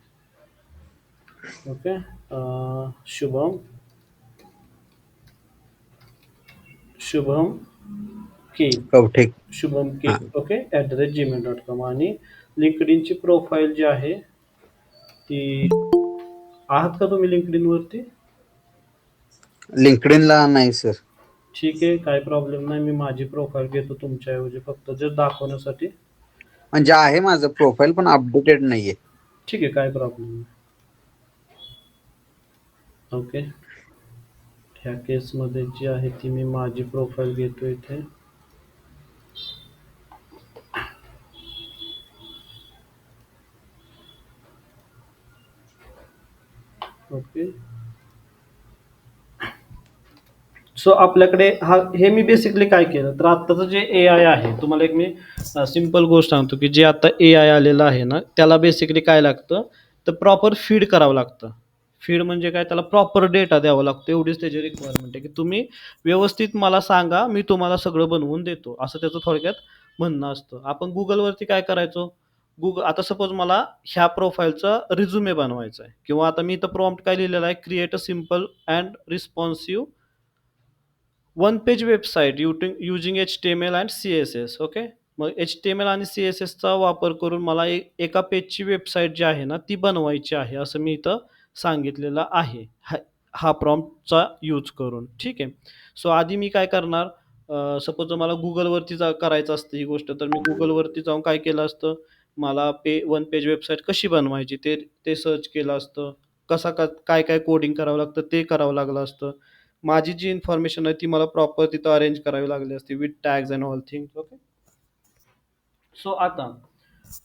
ओके. शुभम शुभम के. कवठे. शुभम के. हा. ओके. @gmail.com. आणि लिंक्डइनची प्रोफाईल जी आहे ती आहात का तुम्ही लिंक्डइनवरती? लिंक्डइनला नाही सर. ठीक आहे, काही प्रॉब्लेम नाही. मी माझी प्रोफाईल घेतो तुमच्याऐवजी फक्त जस्ट दाखवण्यासाठी. म्हणजे आहे माझं प्रोफाईल पण अपडेटेड नाहीये. ठीक आहे, काही प्रॉब्लेम नाही. ओके. ह्या केसमध्ये जी आहे ती मी माझी प्रोफाईल घेतो इथे. ओके. सो आपल्याकडे हे मी बेसिकली काय केलं तर आत्ताचं जे AI आहे, तुम्हाला एक मी सिंपल गोष्ट सांगतो की जे आता AI आलेलं आहे ना, त्याला बेसिकली काय लागतं तर प्रॉपर फीड करावं लागतं. फीड म्हणजे काय? त्याला प्रॉपर डेटा द्यावा लागतो. एवढीच त्याची रिक्वायरमेंट आहे की तुम्ही व्यवस्थित मला सांगा, मी तुम्हाला सगळं बनवून देतो. असं त्याचं थोडक्यात म्हणणं असतं. आपण Googleवरती काय करायचो? आता सपोज मला ह्या प्रोफाईलचा रिझ्युमे बनवायचा आहे किंवा आता मी इथं प्रॉम्प्ट काय लिहिलेला आहे, create a simple and responsive one page website using HTML and CSS. Okay. मग HTML आणि CSSचा वापर करून मला एका पेजची वेबसाईट जी आहे ना, ती बनवायची आहे, असं मी इथं सांगितलेलं आहे. हा प्रॉम्प्टचा यूज करून. ठीक आहे. सो आधी मी काय करणार, सपोज जर मला Googleवरती करायचं असतं ही गोष्ट, तर मी Googleवरती जाऊन काय केलं असतं, मला वन पेज वेबसाईट कशी बनवायची ते ते सर्च केलं असतं. काय-काय कोडिंग करावं लागतं ते करावं लागलं असतं. माझी जी इन्फॉर्मेशन आहे ती मला प्रॉपर तिथं अरेंज करावी लागली असती with tags end all things. Okay. So आता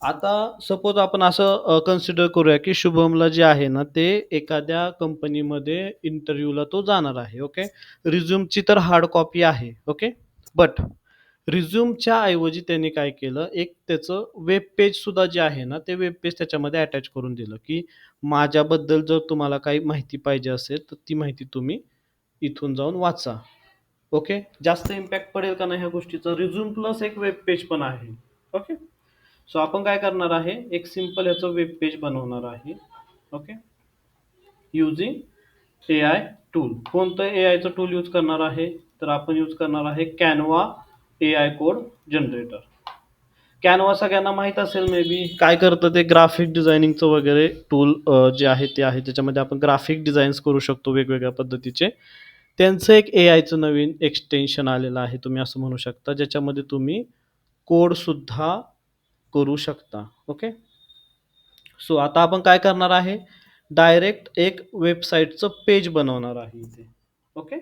आता सपोज आपण असं कन्सिडर करूया, की शुभमला जे आहे ना, ते एखाद्या कंपनीमध्ये इंटरव्ह्यूला तो जाणार आहे. ओके. रिझ्यूमची तर हार्ड कॉपी आहे. ओके. बट रिझ्यूमच्या ऐवजी त्यांनी काय केलं, एक त्याचं वेब पेज सुद्धा जे आहे ना, ते वेब पेज त्याच्यामध्ये अटॅच करून दिलं, की माझ्याबद्दल जर तुम्हाला काही माहिती पाहिजे असेल, तर ती माहिती तुम्ही इथून जाऊन वाचा. ओके. जास्त इम्पॅक्ट पडेल का नाही ह्या गोष्टीचा? रिझ्यूम प्लस एक वेब पेज पण आहे. ओके. सो आपण काय करणार आहे, एक सिंपल ह्याचं वेब पेज बनवणार आहे. Okay. Using A I tool. कोणतं ए आयचं टूल यूज करणार आहे, तर आपण यूज करणार आहे Canva A I code generator. Canva सगळ्यांना माहीत असेल मे बी. काय करतं ते ग्राफिक डिझायनिंगचं वगैरे टूल जे आहे ते आहे. त्याच्यामध्ये आपण ग्राफिक डिझाईन्स करू शकतो वेगवेगळ्या पद्धतीचे. त्यांचं एक ए आयचं नवीन एक्सटेन्शन आलेलं आहे, तुम्ही असं म्हणू शकता, ज्याच्यामध्ये तुम्ही कोडसुद्धा करू शकता. ओके. सो आता आपण काय करणार आहे, डायरेक्ट एक वेबसाईटचं पेज बनवणार आहे इथे. ओके.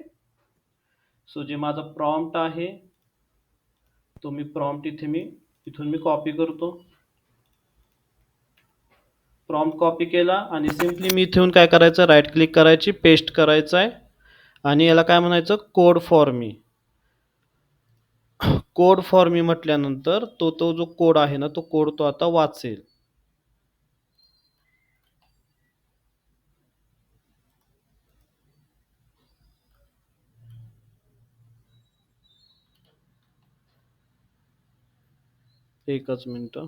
सो जे माझा प्रॉम्प्ट आहे, तो मी प्रॉम्प्ट इथून मी कॉपी करतो. प्रॉम्प्ट कॉपी केला आणि सिम्पली मी इथून काय करायचं, राईट क्लिक करायची, पेस्ट करायचं आहे आणि याला काय म्हणायचं, code for me. Code for me म्हटल्यानंतर तो जो कोड आहे ना, तो कोड तो आता वाचेल. एकच मिनिट.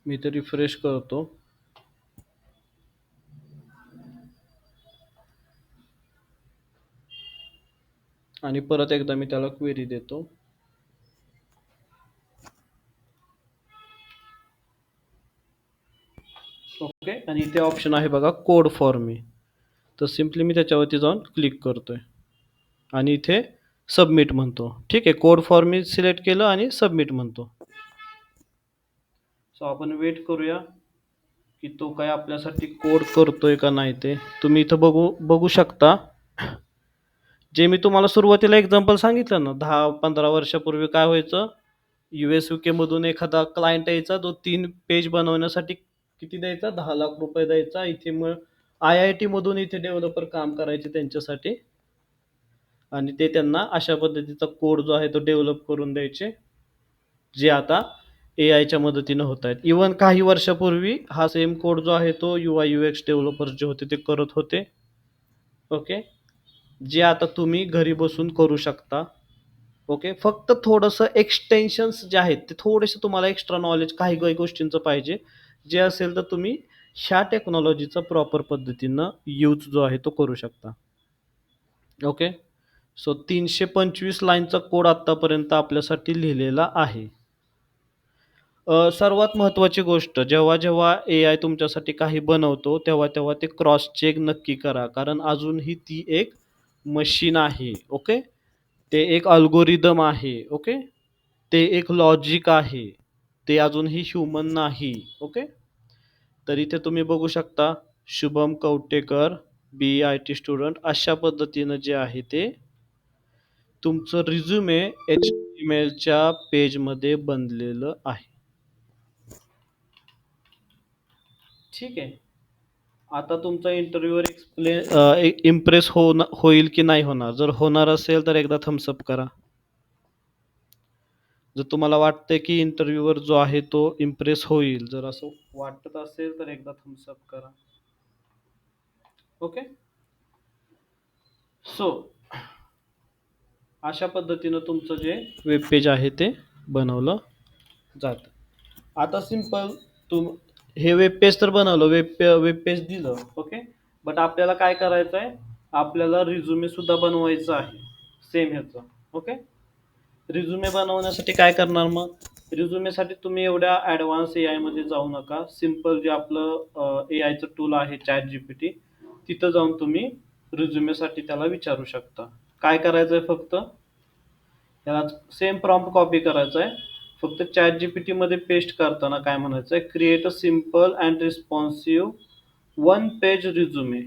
मी ते रिफ्रेश करतो. आणि परत एकदा मी त्याला क्वेरी देतो. ओके. आणि इथे ऑप्शन आहे बघा, कोड फॉर मी. तर सिम्पली मी त्याच्यावरती जाऊन क्लिक करतोय आणि इथे सबमिट म्हणतो. ठीक आहे. कोड फॉर मी सिलेक्ट केलं आणि सबमिट म्हणतो. सो आपण वेट करूया, की तो काय आपल्यासाठी कोड करतोय का नाही ते. तुम्ही इथं बघू शकता. जे मी तुम्हाला सुरुवातीला एक्झाम्पल सांगितलं ना, 10-15 वर्षापूर्वी काय व्हायचं, US-UK मधून एखादा क्लायंट यायचा, तो 3 पेज बनवण्यासाठी किती द्यायचा? 10 लाख रुपये द्यायचा. इथे मग IIT मधून इथे डेव्हलपर काम करायचे त्यांच्यासाठी आणि ते त्यांना अशा पद्धतीचा कोड जो आहे तो डेव्हलप करून द्यायचे, जे आता एआयच्या मदतीनं होत आहेत. इवन काही वर्षापूर्वी हा सेम कोड जो आहे तो UI-UX डेव्हलपर्स जे होते ते करत होते. ओके. जे आता तुम्ही घरी बसून करू शकता. ओके. फक्त थोडंसं एक्सटेन्शन्स जे आहेत ते थोडेसे तुम्हाला एक्स्ट्रा नॉलेज काही काही गोष्टींचं पाहिजे. जे असेल तर तुम्ही ह्या टेक्नॉलॉजीचा प्रॉपर पद्धतीनं यूज जो आहे तो करू शकता. ओके. सो 325 लाईनचा कोड आत्तापर्यंत आपल्यासाठी लिहिलेला आहे. सर्वात महत्त्वाची गोष्ट, जेव्हा एआय तुमच्यासाठी काही बनवतो, तेव्हा ते क्रॉस चेक नक्की करा. कारण अजूनही ती एक मशीन आहे. ओके. ते एक अल्गोरिदम आहे. ओके. ते एक लॉजिक आहे. ते अजूनही ह्युमन नाही. ओके. तर इथे तुम्ही बघू शकता, शुभम कवटेकर, BE-IT स्टुडंट, अशा पद्धतीनं जे आहे ते तुमचं रिझ्युमे HTMLच्या पेजमध्ये बनलेलं आहे. ठीक आहे. आता तुमचा इंटरव्ह्यूवर इम्प्रेस होईल की नाही होणार? जर होणार असेल तर एकदा थम्स अप करा. जर तुम्हाला वाटतंय की इंटरव्ह्यूवर जो आहे तो इम्प्रेस होईल, जर असं वाटत असेल तर एकदा थम्स अप करा. ओके. सो अशा पद्धतीनं तुमचं जे वेब पेज आहे ते बनवलं जातं. आता सिंपल तुम हे वेब पेज तर बनवलं, वेब पेज दिलं, ओके. बट आपल्याला काय करायचं आहे, आपल्याला रिझ्युमे सुद्धा बनवायचं आहे सेम ह्याचं, ओके. रिझ्युमे बनवण्यासाठी काय करणार मग? रिझ्युमेसाठी तुम्ही एवढ्या ॲडव्हान्स ए आयमध्ये जाऊ नका. सिम्पल जे आपलं ए आयचं टूल आहे चॅट जीपीटी, तिथं जाऊन तुम्ही रिझ्युमेसाठी त्याला विचारू शकता. काय करायचं आहे फक्त, त्याला सेम प्रॉम्प्ट कॉपी करायचा आहे. फक्त चॅट जीपीटीमध्ये पेस्ट करताना काय म्हणायचं आहे, create a simple and responsive one page resume,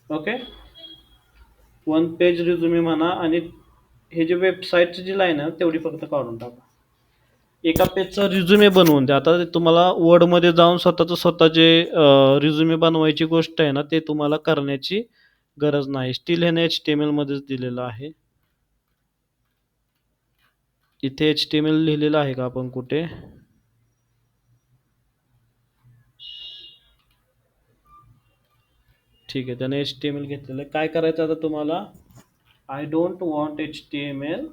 okay. One page resume म्हणा आणि हे जे वेबसाईटची जी लाईन आहे तेवढी फक्त काढून टाका. एका पेजचा रिझ्युमे बनवून द्या. आता तुम्हाला वर्डमध्ये जाऊन स्वतःचे रिझ्युमे बनवायची गोष्ट आहे ना, ते तुम्हाला करण्याची गरज नाही. स्टील हे HTML मध्येच दिलेलं आहे. इथे HTML लिहिलेलं आहे का आपण कुठे? ठीक आहे, त्याने HTML घेतलेलं आहे. काय करायचं आता तुम्हाला? I don't want HTML.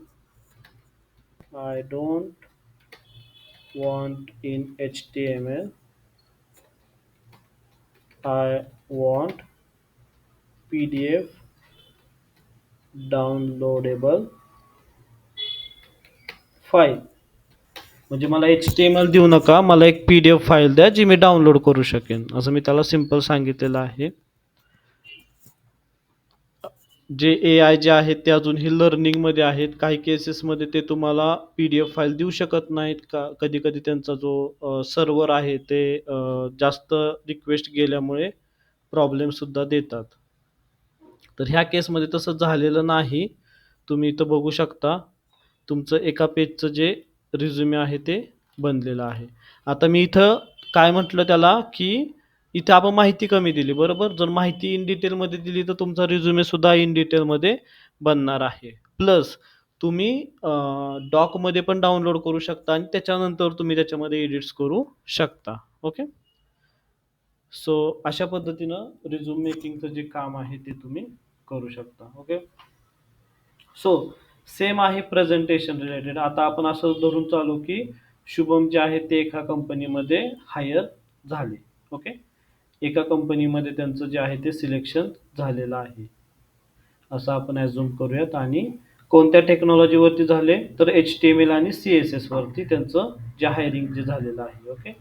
I don't want in HTML. I want PDF downloadable file. म्हणजे मला HTML देऊ नका, मला एक PDF फाईल द्या जी मी डाउनलोड करू शकेन, असं मी त्याला सिम्पल सांगितलेलं आहे. जे AI जे आहेत ते अजूनही लर्निंगमध्ये आहेत. काही केसेसमध्ये ते तुम्हाला PDF फाईल देऊ शकत नाहीत का, कधी कधी त्यांचा जो सर्व्हर आहे ते जास्त रिक्वेस्ट गेल्यामुळे प्रॉब्लेमसुद्धा देतात. तर ह्या केसमध्ये तसं झालेलं नाही. तुम्ही इथं बघू शकता, तुमचं एका पेजचं जे रिझ्युमे आहे ते बनलेलं आहे. आता मी इथं काय म्हटलं त्याला, की इथं आपण माहिती कमी दिली, बरोबर. जर माहिती इन डिटेलमध्ये दिली तर तुमचा रिझ्युमे सुद्धा इन डिटेलमध्ये बनणार आहे. प्लस तुम्ही डॉकमध्ये पण डाउनलोड करू शकता आणि त्याच्यानंतर तुम्ही त्याच्यामध्ये एडिट्स करू शकता, ओके. सो अशा पद्धतीनं रिझ्यूम मेकिंगचं जे काम आहे ते तुम्ही करू शकता, ओके. सो सेम आहे प्रेझेंटेशन रिलेटेड. आता आपण असं धरून चालू की शुभम जे आहे ते एका कंपनीमध्ये हायर झाले, ओके. एका कंपनीमध्ये त्यांचं जे आहे ते सिलेक्शन झालेलं आहे, असं आपण ॲझ्युम करूयात. आणि कोणत्या टेक्नॉलॉजीवरती झाले, तर HTML आणि CSS वरती त्यांचं जे हायरिंग जे झालेलं आहे, ओके.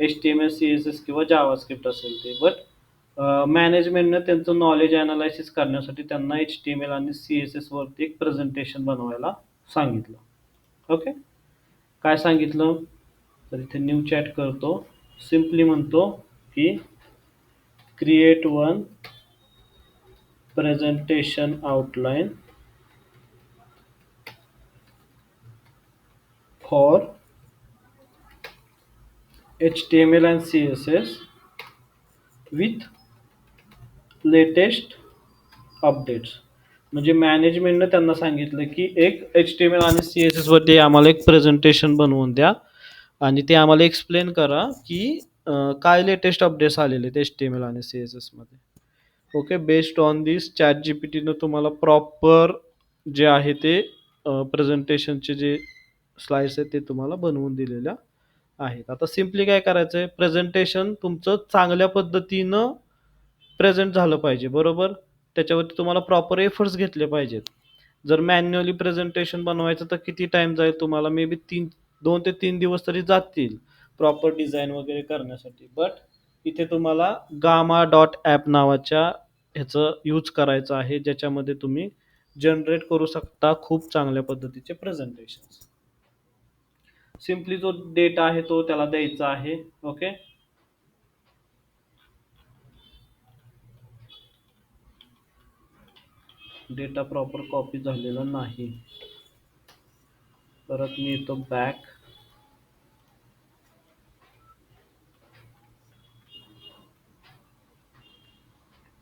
HTML CSS किंवा जावास्क्रिप्ट असेल ते. बट मॅनेजमेंटनं त्यांचं नॉलेज ॲनालायसिस करण्यासाठी त्यांना HTML आणि CSS वरती एक प्रेझेंटेशन बनवायला सांगितलं, ओके. काय सांगितलं, तर इथे न्यू चॅट करतो. सिम्पली म्हणतो की create one presentation outline for HTML and CSS with latest updates. म्हणजे मॅनेजमेंटनं त्यांना सांगितलं की एक HTML आणि CSS वरती आम्हाला एक प्रेझेंटेशन बनवून द्या आणि ते आम्हाला एक्सप्लेन करा की काय लेटेस्ट अपडेट्स आलेले आहेत HTML आणि CSS मध्ये, okay. Based on this chat जीपीटीनं तुम्हाला प्रॉपर जे आहे ते प्रेझेंटेशनचे जे स्लाइड्स आहेत ते तुम्हाला बनवून दिलेल्या आहेत. आता सिम्पली काय करायचं आहे, प्रेझेंटेशन तुमचं चांगल्या पद्धतीनं प्रेझेंट झालं पाहिजे, बरोबर. त्याच्यावरती तुम्हाला प्रॉपर एफर्ट्स घेतले पाहिजेत. जर मॅन्युअली प्रेझेंटेशन बनवायचं तर किती टाइम जाईल तुम्हाला, मे बी 2 ते 3 दिवस तरी जातील प्रॉपर डिझाईन वगैरे करण्यासाठी. बट इथे तुम्हाला Gamma.app नावाच्या ह्याचं यूज करायचं आहे, ज्याच्यामध्ये तुम्ही जनरेट करू शकता खूप चांगल्या पद्धतीचे प्रेझेंटेशन. सिम्पली जो डेटा आहे तो त्याला द्यायचा आहे, ओके. डेटा प्रॉपर कॉपी झालेला नाही. परत मी येतो बॅक.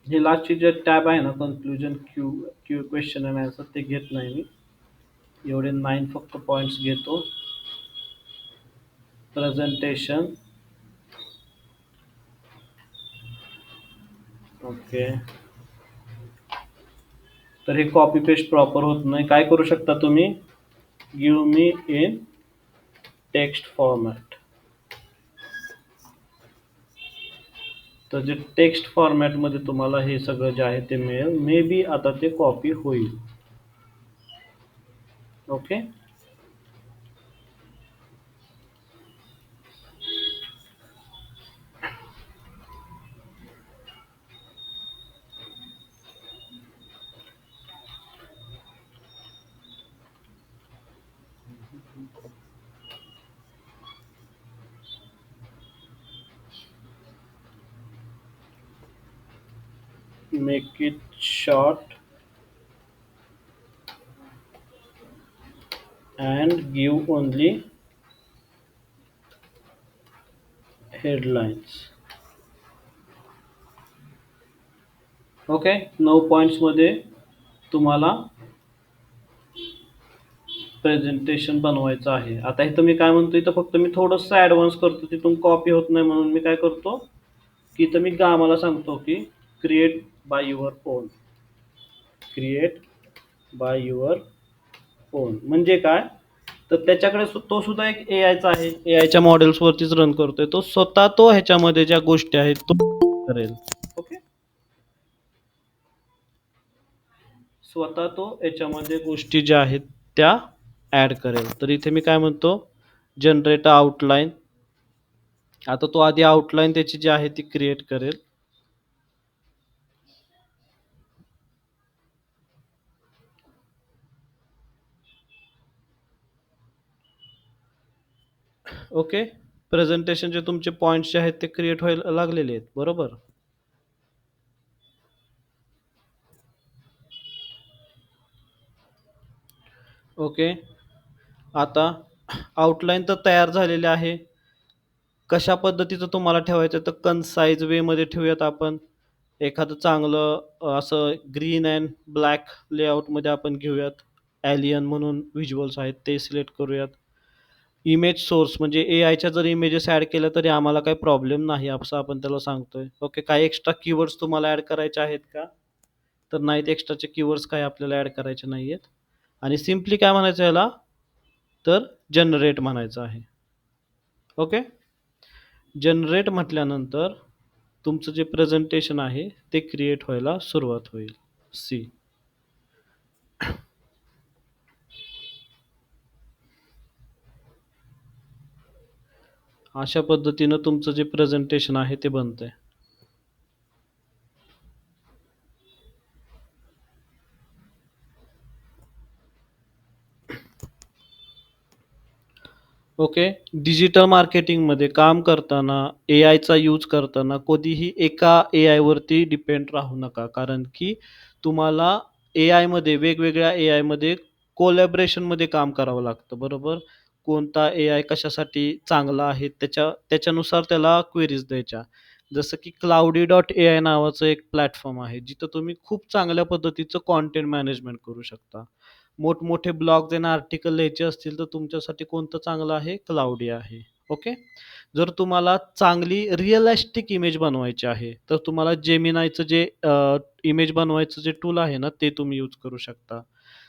हे लास्टची जे टॅब आहे ना, कन्क्लुजन क्वेश्चन अँड आन्सर, ते घेत नाही मी. एवढे 9 फक्त पॉईंट्स घेतो. Presentation, okay. तर हे कॉपी पेस्ट प्रॉपर होत नाही. काय करू शकता तुम्ही, give me in text format. तर जे टेक्स्ट फॉर्मॅटमध्ये तुम्हाला हे सगळं जे आहे ते मिळेल. मे बी आता ते कॉपी होईल. Okay. Make it short and give only headlines. Okay. 9 पॉईंट्समध्ये तुम्हाला प्रेझेंटेशन बनवायचं आहे. आता इथं मी काय म्हणतो, इथं फक्त मी थोडंसं ॲडव्हान्स करतो, तिथून कॉपी होत नाही म्हणून मी काय करतो, की इथं मी आम्हाला सांगतो की create by your on. Create by your on म्हणजे काय, तर त्याच्याकडे तो सुद्धा एक एआयचा आहे. एआयच्या मॉडेल्सवरतीच रन करतोय तो. स्वतः तो ह्याच्यामध्ये ज्या गोष्टी आहेत तो करेल. ओके. स्वतः तो याच्यामध्ये गोष्टी ज्या आहेत त्या ॲड करेल. तर इथे मी काय म्हणतो, जनरेट आउटलाईन. आता तो आधी आउटलाईन त्याची जी आहे ती क्रिएट करेल. ओके. प्रेझेंटेशन जे तुमचे पॉईंट्स जे आहेत ते क्रिएट व्हायला लागलेले आहेत, बरोबर. ओके. आता आउटलाईन तर तयार झालेली आहे. कशा पद्धतीचं तुम्हाला ठेवायचं तर कन्साइज वेमध्ये ठेवूयात आपण. एखादं चांगलं असं ग्रीन अँड ब्लॅक लेआउटमध्ये आपण घेऊयात. एलियन म्हणून व्हिज्युअल्स आहेत ते सिलेक्ट करूयात. इमेज सोर्स म्हणजे एआयच्या जर इमेजेस ॲड केल्या तरी आम्हाला काही प्रॉब्लेम नाही असं आपण त्याला सांगतोय. ओके. काही एक्स्ट्रा कीवर्ड्स तुम्हाला ॲड करायचे आहेत का, तर नाहीत. एक्स्ट्राचे कीवर्ड्स काही आपल्याला ॲड करायचे नाही आहेत. आणि सिम्पली काय म्हणायचं याला, तर जनरेट म्हणायचं आहे. ओके. जनरेट म्हटल्यानंतर तुमचं जे प्रेझेंटेशन आहे ते क्रिएट व्हायला सुरुवात होईल. सी. अशा पद्धतीनं तुमचं जे प्रेझेंटेशन आहे ते बनतंय. ओके. डिजिटल मार्केटिंगमध्ये काम करताना एआयचा यूज करताना कधीही एका एआयवरती डिपेंड राहू नका. कारण की तुम्हाला एआयमध्ये वेगवेगळ्या एआयमध्ये कोलॅबरेशनमध्ये काम करावं लागतं, बरोबर. कोणता एआय कशासाठी चांगला आहे त्याच्यानुसार त्याला क्वेरीज द्यायच्या. जसं की Cloudy.ai नावाचं एक प्लॅटफॉर्म आहे, जिथं तुम्ही खूप चांगल्या पद्धतीचं कंटेंट मॅनेजमेंट करू शकता. मोठमोठे ब्लॉग्स आणि आर्टिकल लिहायचे असतील तर तुमच्यासाठी कोणतं चांगलं आहे, क्लाउडी आहे. ओके. जर तुम्हाला चांगली रिअलिस्टिक इमेज बनवायची आहे तर तुम्हाला जेमिनायचं जे इमेज बनवायचं जे टूल आहे ना ते तुम्ही यूज करू शकता.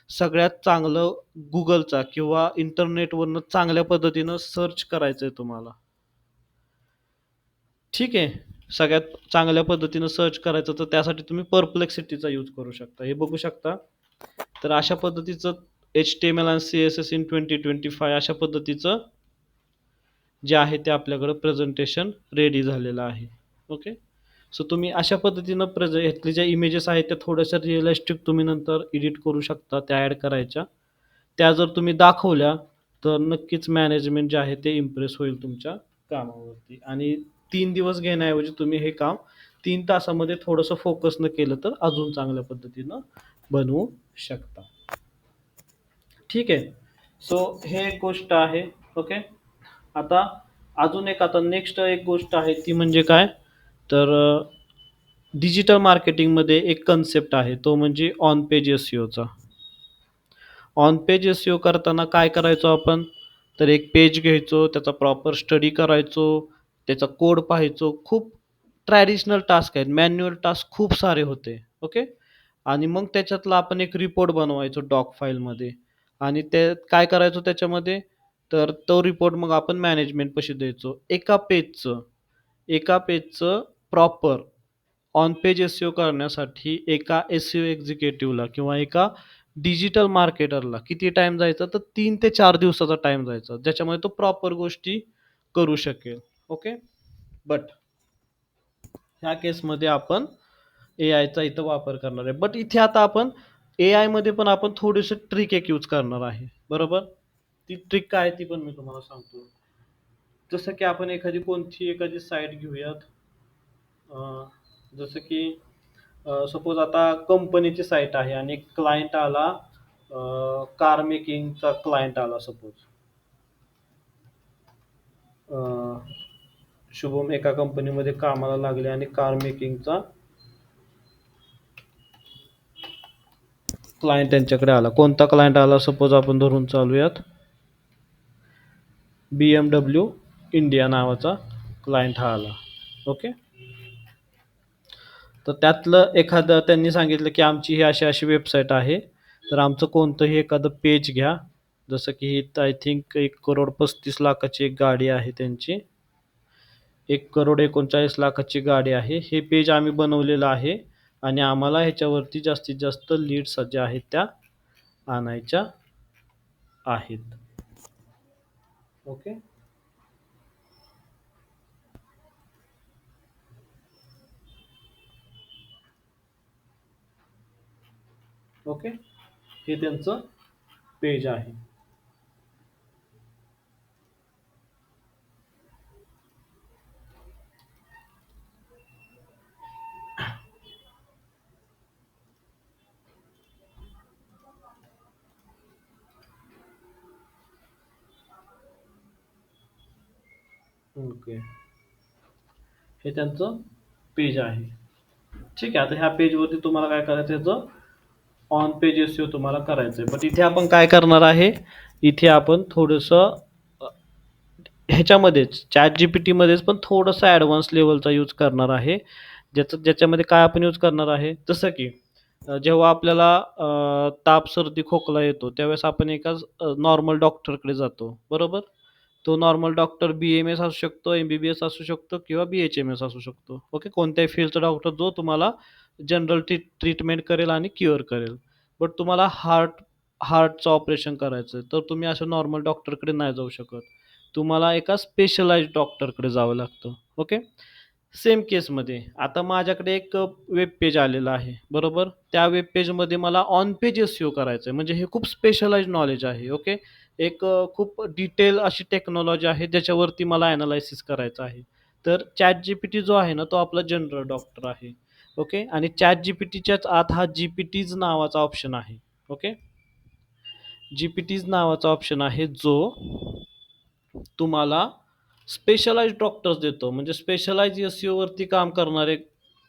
सगळ्यात चांगलं गुगलचा किंवा इंटरनेटवरनं चांगल्या पद्धतीनं सर्च करायचं आहे तुम्हाला. ठीक आहे. सगळ्यात चांगल्या पद्धतीनं सर्च करायचं तर त्यासाठी तुम्ही परप्लेक्सिटीचा यूज करू शकता. हे बघू शकता. तर अशा पद्धतीचं HTML आणि CSS इन 2025 अशा पद्धतीचं जे आहे ते आपल्याकडं प्रेझेंटेशन रेडी झालेलं आहे. ओके. सो तुम्ही अशा पद्धतीनं ह्यातले ज्या इमेजेस आहेत त्या थोड्याशा रिअलिस्टिक तुम्ही नंतर एडिट करू शकता, त्या ॲड करायच्या. त्या जर तुम्ही दाखवल्या तर नक्कीच मॅनेजमेंट जे आहे ते इम्प्रेस होईल तुमच्या कामावरती. आणि 3 दिवस घेण्याऐवजी तुम्ही हे काम 3 तासामध्ये थोडंसं फोकसनं केलं तर अजून चांगल्या पद्धतीनं बनवू शकता. ठीक आहे. सो हे एक गोष्ट आहे. ओके. आता अजून एक, आता नेक्स्ट एक गोष्ट आहे ती म्हणजे काय, तर डिजिटल मार्केटिंगमध्ये एक कन्सेप्ट आहे तो म्हणजे ऑन पेज एसईओचा. ऑन पेज एसईओ करताना काय करायचो आपण, तर एक पेज घ्यायचो, त्याचा प्रॉपर स्टडी करायचो, त्याचा कोड पाहायचो. खूप ट्रॅडिशनल टास्क आहेत, मॅन्युअल टास्क खूप सारे होते. ओके. आणि मग त्याच्यातला आपण एक रिपोर्ट बनवायचो डॉक फाईलमध्ये. आणि ते काय करायचो त्याच्यामध्ये, तर तो रिपोर्ट मग आपण मॅनेजमेंटपाशी द्यायचो. एका पेजचं प्रॉपर ऑन पेज एस-ई-ओ करण्यासाठी एका एस-ई-ओ एक्झिक्युटिव्हला किंवा एका डिजिटल मार्केटरला किती टाईम जायचा? तर 3 ते 4 दिवसाचा टाईम जायचा. ज्याच्यामध्ये तो प्रॉपर गोष्टी करू शकेल. ओके. बट ह्या केसमध्ये आपण एआयचा इथं वापर करणार आहे. बट इथे आता आपण एआयमध्ये पण आपण थोडीशी ट्रिक एक यूज करणार आहे. बरोबर? ती ट्रिक काय आहे ती पण मी तुम्हाला सांगतो. जसं की आपण एखादी साईट घेऊयात. जसं की सपोज आता कंपनीची साईट आहे आणि क्लायंट आला, कार मेकिंगचा क्लायंट आला सपोज. शुभम एका कंपनीमध्ये कामाला लागले आणि कार मेकिंगचा क्लायंट त्यांच्याकडे आला. कोणता क्लायंट आला सपोज आपण धरून चालूयात, BMW इंडिया नावाचा क्लायंट हा आला. ओके. तर त्यातलं एखादं त्यांनी सांगितलं की आमची ही अशी अशी वेबसाईट आहे, तर आमचं कोणतंही एखादं पेज घ्या. जसं की आय थिंक 1,35,00,000ची एक गाडी आहे त्यांची. 1,39,00,000ची गाडी आहे. हे पेज आम्ही बनवलेलं आहे आणि आम्हाला ह्याच्यावरती जास्तीत जास्त लीड्स ज्या आहेत त्या आणायच्या आहेत. ओके. ओके. हे त्यांचं पेज आहे. ओके. हे त्यांचं पेज आहे. ठीक आहे. आता ह्या पेजवरती तुम्हाला काय करायचं, याचं ऑन पेज एस-ई-ओ तुम्हाला करायचं आहे. बट इथे आपण काय करणार आहे, इथे आपण थोडंसं ह्याच्यामध्येच ChatGPTमध्येच पण थोडंसं ॲडव्हान्स लेव्हलचा यूज करणार आहे. ज्याच्यामध्ये काय आपण यूज करणार आहे, जसं की जेव्हा आपल्याला ताप, सर्दी, खोकला येतो, त्यावेळेस आपण एका नॉर्मल डॉक्टरकडे जातो, बरोबर? तो नॉर्मल डॉक्टर बी-एम-एस असू शकतो, एम-बी-बी-एस असू शकतो किंवा बी-एच-एम-एस असू शकतो. ओके. कोणत्याही फील्डचा डॉक्टर जो तुम्हाला जनरल ट्रीटमेंट करेल आणि क्युअर करेल. बट तुम्हाला हार्टचं ऑपरेशन करायचं आहे, तर तुम्ही अशा नॉर्मल डॉक्टरकडे नाही जाऊ शकत. तुम्हाला एका स्पेशलाइज्ड डॉक्टरकडे जावं लागतं. ओके. सेम केसमध्ये आता माझ्याकडे एक वेब पेज आलेलं आहे, बरोबर? त्या वेब पेजमध्ये मला ऑन पेज एस-ई-ओ करायचं आहे. म्हणजे हे खूप स्पेशलाइज्ड नॉलेज आहे. ओके. एक खूप डिटेल अशी टेक्नॉलॉजी आहे ज्याच्यावरती मला ॲनालायसिस करायचं आहे. तर ChatGPT जो आहे ना, तो आपला जनरल डॉक्टर आहे. ओके. आणि ChatGPTच्याच आत हा जी-पी-टीज नावाचा ऑप्शन आहे. ओके. जी-पी-टीज नावाचा ऑप्शन आहे जो तुम्हाला स्पेशलाइज्ड डॉक्टर्स देतो. म्हणजे स्पेशलाइज्ड एस-ई-ओ वरती काम करणारे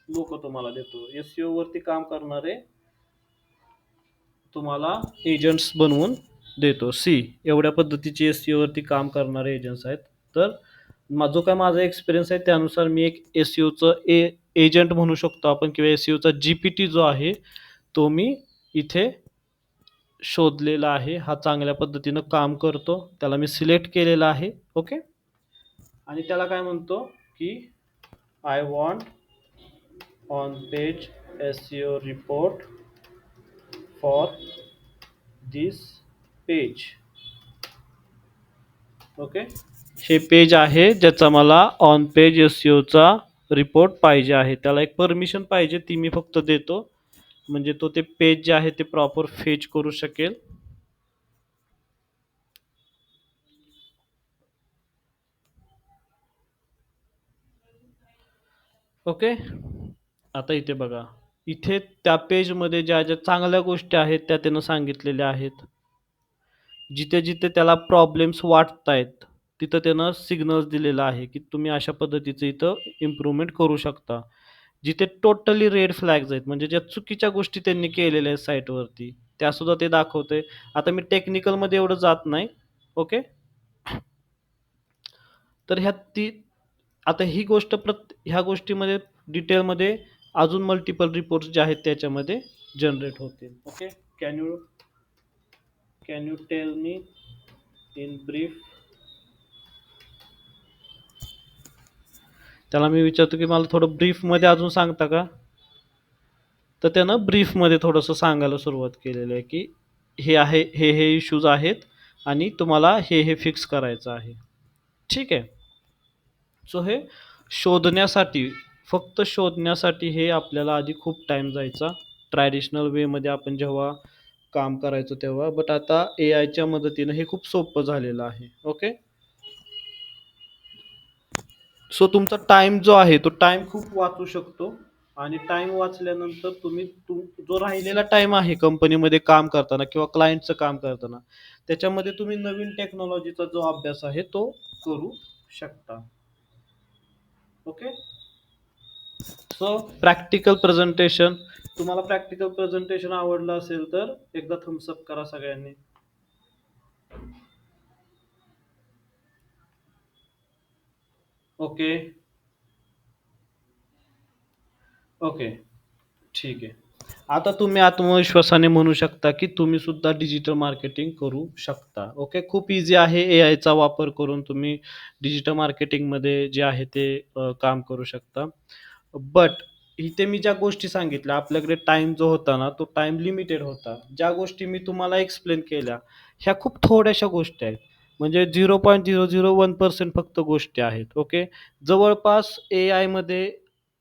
लोकं तुम्हाला देतो. एस-ई-ओ वरती काम करणारे तुम्हाला एजंट्स बनवून देतो. एवढ्या पद्धतीचे एस-ई-ओ वरती काम करणारे एजंट्स आहेत. तर जो काय माझा एक्सपिरियन्स आहे त्यानुसार मी एक एस-ई-ओचं एजंट म्हणू शकतो आपण किंवा एस-ई-ओचा जी-पी-टी जो आहे, तो मी इथे शोधलेला आहे. हा चांगल्या पद्धतीनं काम करतो. त्याला मी सिलेक्ट केलेला आहे. ओके. आणि त्याला काय म्हणतो, की I want on page SEO report for this page. Okay. हे पेज आहे ज्याचा मला ऑन पेज एस-ई-ओचा रिपोर्ट पाहिजे आहे. त्याला एक परमिशन पाहिजे, ती मी फक्त देतो. म्हणजे तो ते पेज जे आहे ते प्रॉपर फेच करू शकेल. ओके. आता इथे बघा, इथे त्या पेजमध्ये ज्या ज्या चांगल्या गोष्टी आहेत त्या त्यानं सांगितलेल्या आहेत. जिथे जिथे त्याला प्रॉब्लेम्स वाटतायत तिथं त्यानं सिग्नल्स दिलेला आहे की तुम्ही अशा पद्धतीचं इथं इम्प्रूव्हमेंट करू शकता. जिथे टोटली रेड फ्लॅग्स आहेत म्हणजे ज्या चुकीच्या गोष्टी त्यांनी केलेल्या आहेत साईटवरती त्यासुद्धा ते दाखवते. आता मी टेक्निकलमध्ये एवढं जात नाही. ओके. तर आता ही गोष्ट ह्या गोष्टीमध्ये डिटेलमध्ये अजून मल्टिपल रिपोर्ट्स जे आहेत त्याच्यामध्ये जनरेट होतील. Okay. Can you tell me in brief त्याला मी विचारतो की मला थोडं ब्रीफमध्ये अजून सांगता का? तर त्यानं ब्रीफमध्ये थोडंसं सांगायला सुरुवात केलेलं आहे की हे आहे, हे इश्यूज आहेत आणि तुम्हाला हे फिक्स करायचं आहे. ठीक आहे. सो हे शोधण्यासाठी, फक्त शोधण्यासाठी हे आपल्याला आधी खूप टाईम जायचा. ट्रॅडिशनल वेमध्ये आपण जेव्हा काम करायचो तेव्हा. बट आता एआयच्या मदतीनं हे खूप सोपं झालेलं आहे. ओके. सो तुमचा टाइम जो आहे तो टाइम खूप वाचू शकतो आणि टाइम वाचल्यानंतर तुम्ही जो राहिलेला टाइम आहे कंपनीमध्ये काम करताना किंवा क्लायंटचं काम करताना त्याच्यामध्ये तुम्ही नवीन टेक्नॉलॉजीचा जो अभ्यास आहे तो करू शकता. ओके. सो प्रॅक्टिकल प्रेझेंटेशन, तुम्हाला प्रॅक्टिकल प्रेझेंटेशन आवडलं असेल तर एकदा थम्सअप करा सगळ्यांनी. ओके. ओके. ठीक आहे. आता तुम्ही आत्मविश्वासाने म्हणू शकता की तुम्ही सुद्धा डिजिटल मार्केटिंग करू शकता. ओके. खूप इझी आहे. एआयचा वापर करून तुम्ही डिजिटल मार्केटिंगमध्ये जे आहे ते काम करू शकता. बट इथे मी ज्या गोष्टी सांगितल्या, आपल्याकडे टाईम जो होता ना, तो टाईम लिमिटेड होता. ज्या गोष्टी मी तुम्हाला एक्सप्लेन केल्या, ह्या खूप थोड्याशा गोष्टी आहेत. म्हणजे 0.001% फक्त गोष्टी आहेत. ओके. जवळपास एआयमध्ये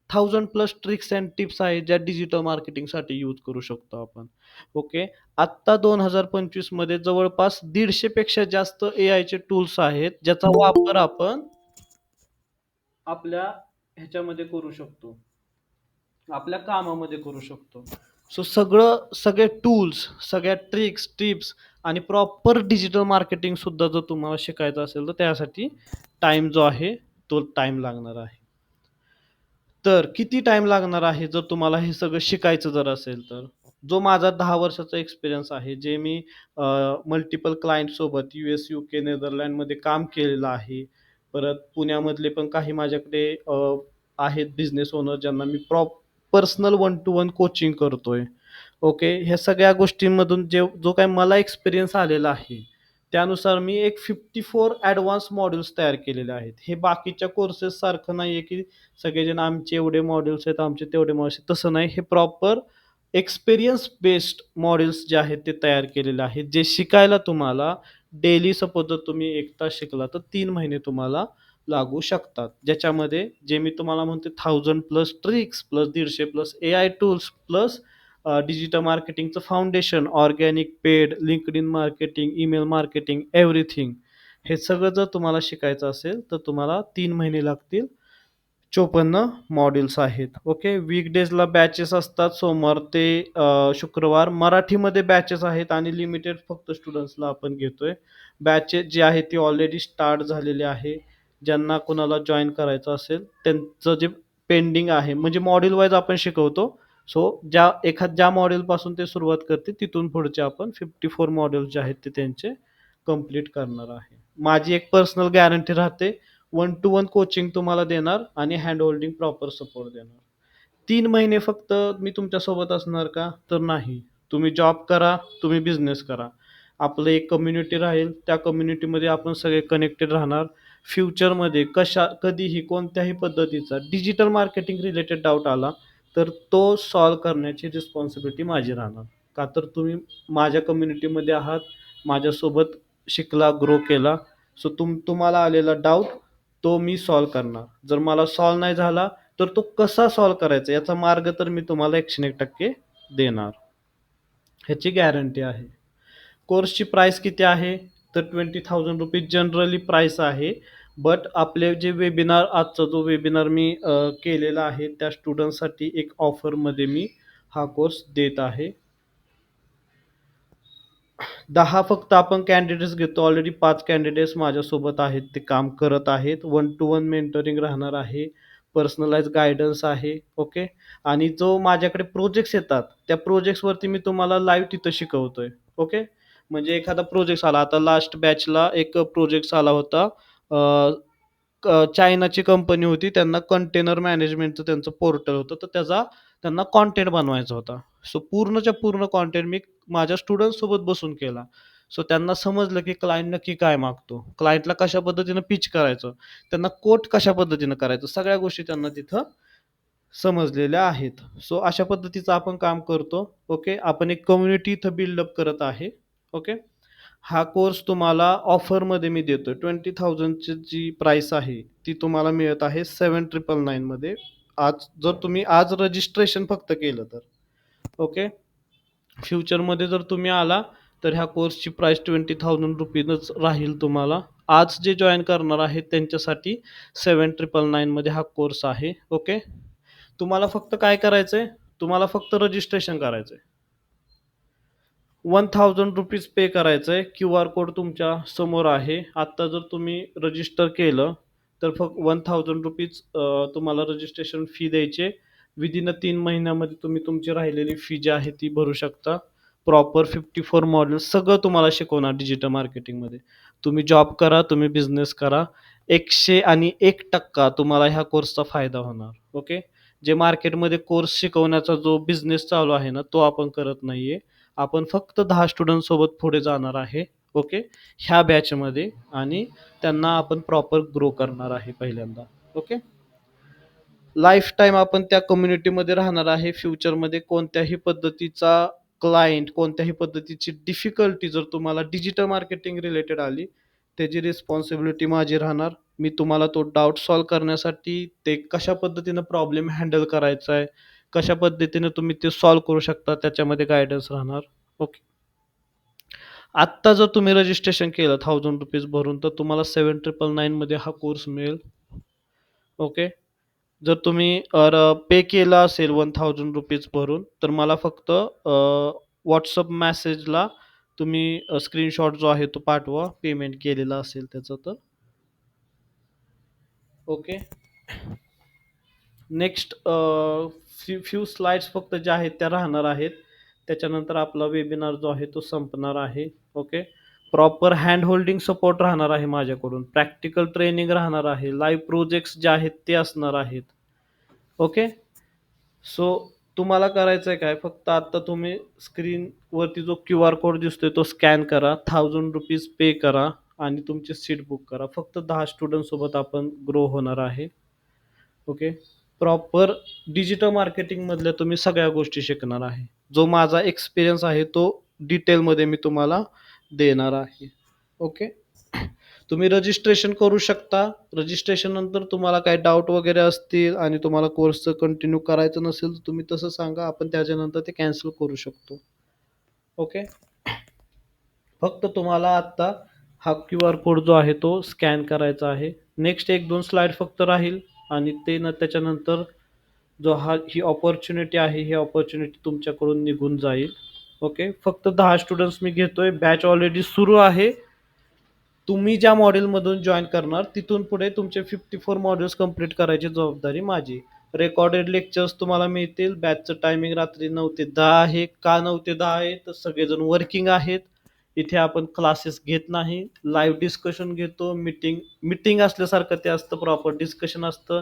1000 प्लस ट्रिक्स अँड टिप्स आहेत, ज्या डिजिटल मार्केटिंगसाठी यूज करू शकतो आपण. ओके. आत्ता 2025 मध्ये जवळपास 150 पेक्षा जास्त एआयचे टूल्स आहेत, ज्याचा वापर आपण आपल्या ह्याच्यामध्ये करू शकतो. आपल्या कामामध्ये करू शकतो. सो सगळे टूल्स, सगळ्या ट्रिक्स, टिप्स आणि प्रॉपर डिजिटल मार्केटिंग सुद्धा जर तुम्हाला शिकायचं असेल, तर त्यासाठी टाईम जो आहे, तो टाईम लागणार आहे. तर किती टाईम लागणार आहे जर तुम्हाला हे सगळं शिकायचं जर असेल तर? जो माझा 10 वर्षाचा एक्सपिरियन्स आहे, जे मी मल्टिपल क्लायंटसोबत यूएस, यूके, नेदरलँडमध्ये काम केलेलं आहे. परत पुण्यामधले पण काही माझ्याकडे आहेत बिझनेस ओनर ज्यांना मी personal one to one coaching करतोय. ओके. ह्या सगळ्या गोष्टींमधून जो काही मला एक्सपिरियन्स आलेला आहे, त्यानुसार मी एक 54 ॲडव्हान्स मॉड्यूल्स तयार केलेले आहेत. हे बाकीच्या कोर्सेस सारखं नाहीये, की सगळेजण आमचे एवढे मॉड्यूल्स आहेत, आमचे तेवढे मॉड्यूल्स आहेत. तसं नाही. हे प्रॉपर एक्सपिरियन्स बेस्ड मॉड्यूल्स जे आहेत ते तयार केलेले आहेत. जे शिकायला तुम्हाला डेली सपोज जर तुम्ही 1 तास शिकला, तर 3 महिने तुम्हाला लागू शकतात. ज्याच्यामध्ये जे मी तुम्हाला म्हणतो 1000 plus tricks, plus 150 plus AI tools, plus digital मार्केटिंगचं foundation, organic, paid, LinkedIn marketing, email marketing, everything. हे सगळं जर तुम्हाला शिकायचं असेल, तर तुम्हाला 3 महिने लागतील. 54 मॉड्यूल्स आहेत. ओके. वीकडेजला बॅचेस असतात सोमवार ते शुक्रवार. मराठीमध्ये बॅचेस आहेत आणि लिमिटेड फक्त स्टुडंट्सला आपण घेतोय. बॅचेस जी आहेत ती ऑलरेडी स्टार्ट झालेली आहे. ज्यांना कोणाला जॉइन करायचं असेल, त्यांचं जे पेंडिंग आहे म्हणजे मॉड्यूल वाईज आपण शिकवतो. सो ज्या मॉड्यूलपासून ते सुरुवात करतील, तिथून पुढचे आपण 54 मॉड्यूल्स जे आहेत ते त्यांचे कंप्लीट करणार आहे. माझी एक पर्सनल गॅरंटी राहते. वन टू वन कोचिंग तुम्हाला देणार आणि हँड होल्डिंग प्रॉपर सपोर्ट देणार. 3 महिने फक्त मी तुमच्यासोबत असणार का? तर नाही. तुम्ही जॉब करा, तुम्ही बिझनेस करा. आपलं एक कम्युनिटी राहील, त्या कम्युनिटीमध्ये आपण सगळे कनेक्टेड राहणार. फ्युचरमध्ये कधीही कोणत्याही पद्धतीचा डिजिटल मार्केटिंग रिलेटेड डाउट आला, तर तो सॉल्व्ह करण्याची रिस्पॉन्सिबिलिटी माझी राहणार. का तर तुम्ही माझ्या कम्युनिटीमध्ये आहात, माझ्यासोबत शिकला, ग्रो केला. सो तुम्हाला आलेला डाउट तो मी सॉल्व्ह करणार. जर मला सॉल्व्ह नाही झाला, तर तो कसा सॉल्व्ह करायचा याचा मार्ग तर मी तुम्हाला 101% देणार. ह्याची गॅरंटी आहे. कोर्सची प्राईस किती आहे? तर ₹20,000 जनरली प्राईस आहे. बट आपले जे वेबिनार, आजचा जो वेबिनार मी केलेला आहे, त्या स्टुडंट्ससाठी एक ऑफरमध्ये मी हा कोर्स देत आहे. 10 फक्त आपण कॅन्डिडेट्स घेतो. ऑलरेडी 5 कॅन्डिडेट्स माझ्यासोबत आहेत. ते काम करत आहेत. वन टू वन मेंटरिंग राहणार आहे. पर्सनलाइज गाईडन्स आहे. ओके. आणि जो माझ्याकडे प्रोजेक्ट्स येतात, त्या प्रोजेक्ट्सवरती मी तुम्हाला लाईव्ह तिथं शिकवतोय. ओके. म्हणजे एखादा प्रोजेक्ट आला. आता लास्ट बॅचला एक प्रोजेक्ट आला होता. अ, चायनाची कंपनी होती. त्यांना कंटेनर मॅनेजमेंटचं त्यांचं पोर्टल होतं. तर त्यांना कंटेंट बनवायचा होता. सो पूर्णच्या पूर्ण कंटेंट मी माझ्या स्टुडंट्ससोबत बसून केला. सो त्यांना समजलं की क्लायंट नक्की काय मागतो, क्लायंटला कशा पद्धतीनं पिच करायचं, त्यांना कोट कशा पद्धतीनं करायचं, सगळ्या गोष्टी त्यांना तिथं समजलेल्या आहेत. सो अशा पद्धतीचं आपण काम करतो. ओके. आपण एक कम्युनिटी इथं बिल्डअप करत आहे. ओके. हा कोर्स तुम्हाला ऑफरमध्ये मी देतोय. 20,000 ची जी प्राईस आहे, ती तुम्हाला मिळत आहे 7,999 मध्ये. जर तुम्ही आज रजिस्ट्रेशन फक्त केलं तर. ओके. फ्युचरमध्ये जर तुम्ही आला, तर ह्या कोर्सची प्राईस ₹20,000च राहील तुम्हाला. आज जे जॉइन करणार आहेत त्यांच्यासाठी 7,999 मध्ये हा कोर्स आहे. ओके. तुम्हाला फक्त काय करायचंय? तुम्हाला फक्त रजिस्ट्रेशन करायचंय. ₹1000 पे करायचंय. क्यूआर कोड तुमच्या समोर आहे. आत्ता जर तुम्ही रजिस्टर केलं, तर फक्त ₹1000 तुम्हाला रजिस्ट्रेशन फी द्यायची. विदिन 3 महिन्यामध्ये तुम्ही तुमची राहिलेली फी जी आहे ती भरू शकता. प्रॉपर 54 मॉड्यूल्स सगळं तुम्हाला शिकवणार डिजिटल मार्केटिंगमध्ये. तुम्ही जॉब करा, तुम्ही बिझनेस करा. 101% तुम्हाला ह्या कोर्सचा फायदा होणार. ओके. जे मार्केटमध्ये कोर्स शिकवण्याचा जो बिझनेस चालू आहे ना, तो आपण करत नाहीये. आपण फक्त 10 स्टुडंटसोबत पुढे जाणार आहे. ओके. ह्या बॅचमध्ये आणि त्यांना आपण प्रॉपर ग्रो करणार आहे पहिल्यांदा. ओके. लाईफटाईम आपण त्या कम्युनिटीमध्ये राहणार आहे. फ्युचरमध्ये कोणत्याही पद्धतीचा क्लायंट, कोणत्याही पद्धतीची डिफिकल्टी जर तुम्हाला डिजिटल मार्केटिंग रिलेटेड आली, त्याची रिस्पॉन्सिबिलिटी माझी राहणार. मी तुम्हाला तो डाउट सॉल्व्ह करण्यासाठी ते कशा पद्धतीनं प्रॉब्लेम हँडल करायचा आहे, कशा पद्धतीने तुम्ही ते सॉल्व्ह करू शकता त्याच्यामध्ये गाईडन्स राहणार. ओके. आत्ता जर तुम्ही रजिस्ट्रेशन केलं ₹1000 भरून, तर तुम्हाला 7,999 मध्ये हा कोर्स मिळेल. ओके. जर तुम्ही पे केला असेल ₹1000 भरून, तर मला फक्त WhatsApp मेसेजला तुम्ही स्क्रीनशॉट जो आहे तो पाठवा, पेमेंट केलेला असेल त्याचं तर. ओके. नेक्स्ट फ्यू स्लाइड्स फक्त ज्या आहेत त्या राहणार आहेत. त्याच्यानंतर आपला वेबिनार जो आहे तो संपणार आहे. Okay. Proper hand holding support राहणार आहे माझ्याकडून. प्रॅक्टिकल ट्रेनिंग राहणार आहे. लाईव्ह प्रोजेक्ट्स जे आहेत ते असणार आहेत. ओके. सो तुम्हाला करायचं आहे काय? फक्त आता तुम्ही स्क्रीनवरती जो क्यूआर कोड दिसतोय तो स्कॅन करा. ₹1000 पे करा आणि तुमची सीट बुक करा. फक्त 10 स्टुडंटसोबत आपण ग्रो होणार आहे. ओके. प्रॉपर डिजिटल मार्केटिंगमधल्या तुम्ही सगळ्या गोष्टी शिकणार आहे. जो माझा एक्सपिरियन्स आहे तो डिटेलमध्ये मी तुम्हाला देणार आहे. ओके. तुम्ही रजिस्ट्रेशन करू शकता. रजिस्ट्रेशन नंतर तुम्हाला काही डाऊट वगैरे असतील आणि तुम्हाला कोर्सचं कंटिन्यू करायचं नसेल, तर तुम्ही तसं सांगा. आपण त्याच्यानंतर ते कॅन्सल करू शकतो. ओके. फक्त तुम्हाला आत्ता हा क्यूआर कोड जो आहे तो स्कॅन करायचा आहे. नेक्स्ट 1-2 स्लाईड फक्त राहील आणि त्याच्यानंतर ही अपॉर्च्युनिटी आहे, ही अपॉर्च्युनिटी तुमच्याकडून निघून जाईल. ओके. फक्त 10 स्टुडंट्स मी घेतोय. बॅच ऑलरेडी सुरू आहे. तुम्ही ज्या मॉड्यूलमधून जॉइन करणार, तिथून पुढे तुमचे 54 मॉड्यूल्स कंप्लीट करायची जबाबदारी माझी. रेकॉर्डेड लेक्चर्स तुम्हाला मिळतील. बॅचचं टायमिंग रात्री 9 ते 10 आहे. का 9 ते 10 आहे? तर सगळेजण वर्किंग आहेत. इथे आपण क्लासेस घेत नाही. लाईव्ह डिस्कशन घेतो. मीटिंग असल्यासारखं ते असतं. प्रॉपर डिस्कशन असतं.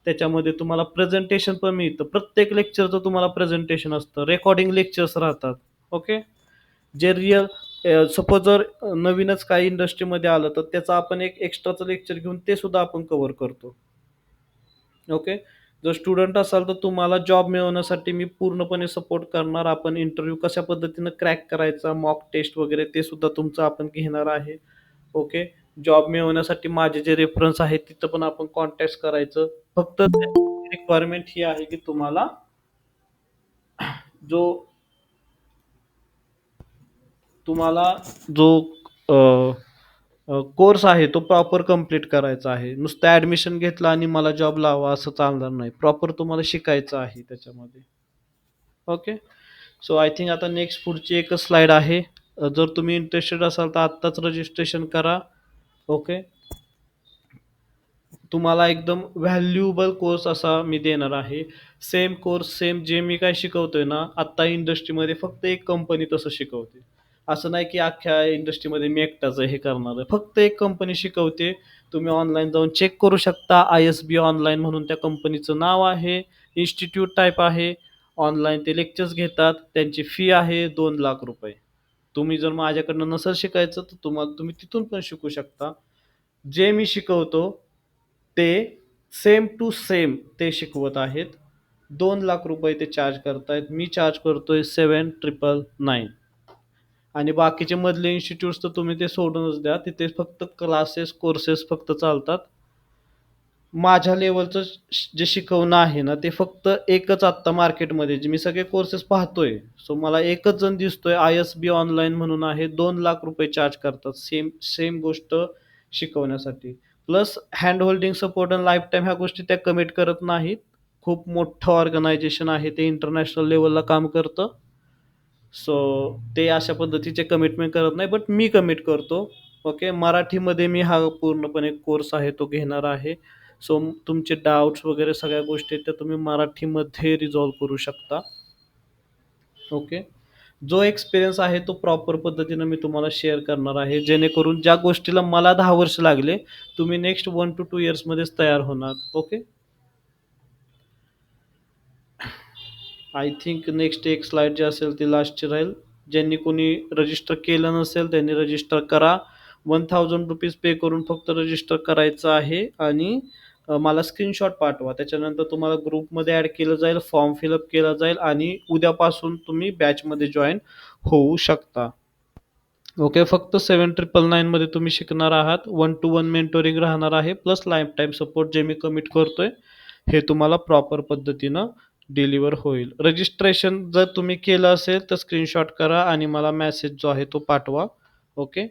त्याच्यामध्ये तुम्हाला प्रेझेंटेशन पण मिळतं. प्रत्येक लेक्चरचं तुम्हाला प्रेझेंटेशन असतं. रेकॉर्डिंग लेक्चर्स राहतात. ओके. जे रिअल सपोज जर नवीनच काही इंडस्ट्रीमध्ये आलं, तर त्याचं आपण एक एक्स्ट्राचं लेक्चर घेऊन ते सुद्धा आपण कव्हर करतो. ओके. जर स्टुडंट असाल तर तुम्हाला जॉब मिळवण्यासाठी मी पूर्णपणे सपोर्ट करणार. आपण इंटरव्ह्यू कशा पद्धतीनं क्रॅक करायचा, मॉक टेस्ट वगैरे ते सुद्धा तुमचं आपण घेणार आहे. ओके. जॉब मिळवण्यासाठी माझे जे रेफरन्स आहेत तिथं पण आपण कॉन्टॅक्ट करायचं. फक्त रिक्वायरमेंट ही आहे की तुम्हाला जो तुम्हाला जो कोर्स आहे तो प्रॉपर कंप्लीट करायचा आहे. नुसतं ॲडमिशन घेतलं आणि मला जॉब लावा असं चालणार नाही. प्रॉपर तुम्हाला शिकायचं आहे त्याच्यामध्ये. ओके. सो आय थिंक आता नेक्स्ट पुढची एकच स्लाईड आहे. जर तुम्ही इंटरेस्टेड असाल तर आत्ताच रजिस्ट्रेशन करा. ओके. तुम्हाला एकदम व्हॅल्युएबल कोर्स असा मी देणार आहे. सेम कोर्स सेम जे मी काय शिकवतोय ना, आत्ता इंडस्ट्रीमध्ये फक्त एक कंपनी तसं शिकवते. असं नाही की अख्ख्या इंडस्ट्रीमध्ये मी एकटाच हे करणार आहे. फक्त एक कंपनी शिकवते. तुम्ही ऑनलाईन जाऊन चेक करू शकता. ISB ऑनलाईन म्हणून त्या कंपनीचं नाव आहे. इन्स्टिट्यूट टाईप आहे. ऑनलाईन ते लेक्चर्स घेतात. त्यांची फी आहे ₹2,00,000. तुम्ही जर माझ्याकडनं नसेल शिकायचं तर तुम्ही तिथून पण शिकू शकता. जे मी शिकवतो ते सेम टू सेम ते शिकवत आहेत. ₹2,00,000 ते चार्ज करतायत. मी चार्ज करतोय 7,999 आणि बाकीचे मधले इन्स्टिट्यूट्स तर तुम्ही ते सोडूनच द्या. तिथे फक्त क्लासेस, कोर्सेस फक्त चालतात. माझ्या लेव्हलचं जे शिकवणं आहे ना, ते फक्त एकच आत्ता मार्केटमध्ये जे मी सगळे कोर्सेस पाहतोय. सो मला एकच जण दिसतोय ISB ऑनलाईन म्हणून आहे. ₹2,00,000 चार्ज करतात सेम सेम गोष्ट शिकवण्यासाठी. प्लस हँड होल्डिंग सपोर्ट आणि लाईफटाईम ह्या गोष्टी त्या कमिट करत नाहीत. खूप मोठं ऑर्गनायझेशन आहे ते इंटरनॅशनल लेव्हलला काम करतं. सो ते अशा पद्धतीचे कमिटमेंट करत नाही, बट मी कमिट करतो. ओके. मराठीमध्ये मी हा पूर्णपणे कोर्स आहे तो घेणार आहे. सो तुमचे डाउट्स वगैरे सगळ्या गोष्टी आहेत त्या तुम्ही मराठीमध्ये रिझॉल्व्ह करू शकता. ओके. जो एक्सपिरियन्स आहे तो प्रॉपर पद्धतीनं मी तुम्हाला शेअर करणार आहे. जेणेकरून ज्या गोष्टीला मला 10 वर्ष लागले, तुम्ही नेक्स्ट 1 to 2 इयर्समध्येच तयार होणार. ओके. आय थिंक नेक्स्ट एक स्लाईड जी असेल ती लास्टची राहील. ज्यांनी कोणी रजिस्टर केलं नसेल त्यांनी रजिस्टर करा. ₹1,000 पे करून फक्त रजिस्टर करायचं आहे आणि मला स्क्रीनशॉट पाठवा. त्याच्यानंतर तुम्हाला ग्रुपमध्ये ॲड केलं जाईल, फॉर्म फिलअप केला जाईल आणि उद्यापासून तुम्ही बॅचमध्ये जॉइन होऊ शकता. ओके. फक्त 7,999 मध्ये तुम्ही शिकणार आहात. 1 to 1 मेंटोरिंग राहणार आहे. प्लस लाईफटाईम सपोर्ट जे मी कमिट करतोय, हे तुम्हाला प्रॉपर पद्धतीनं डिलिव्हर होईल. रजिस्ट्रेशन जर तुम्ही केलं असेल तर स्क्रीनशॉट करा आणि मला मेसेज जो आहे तो पाठवा. Okay.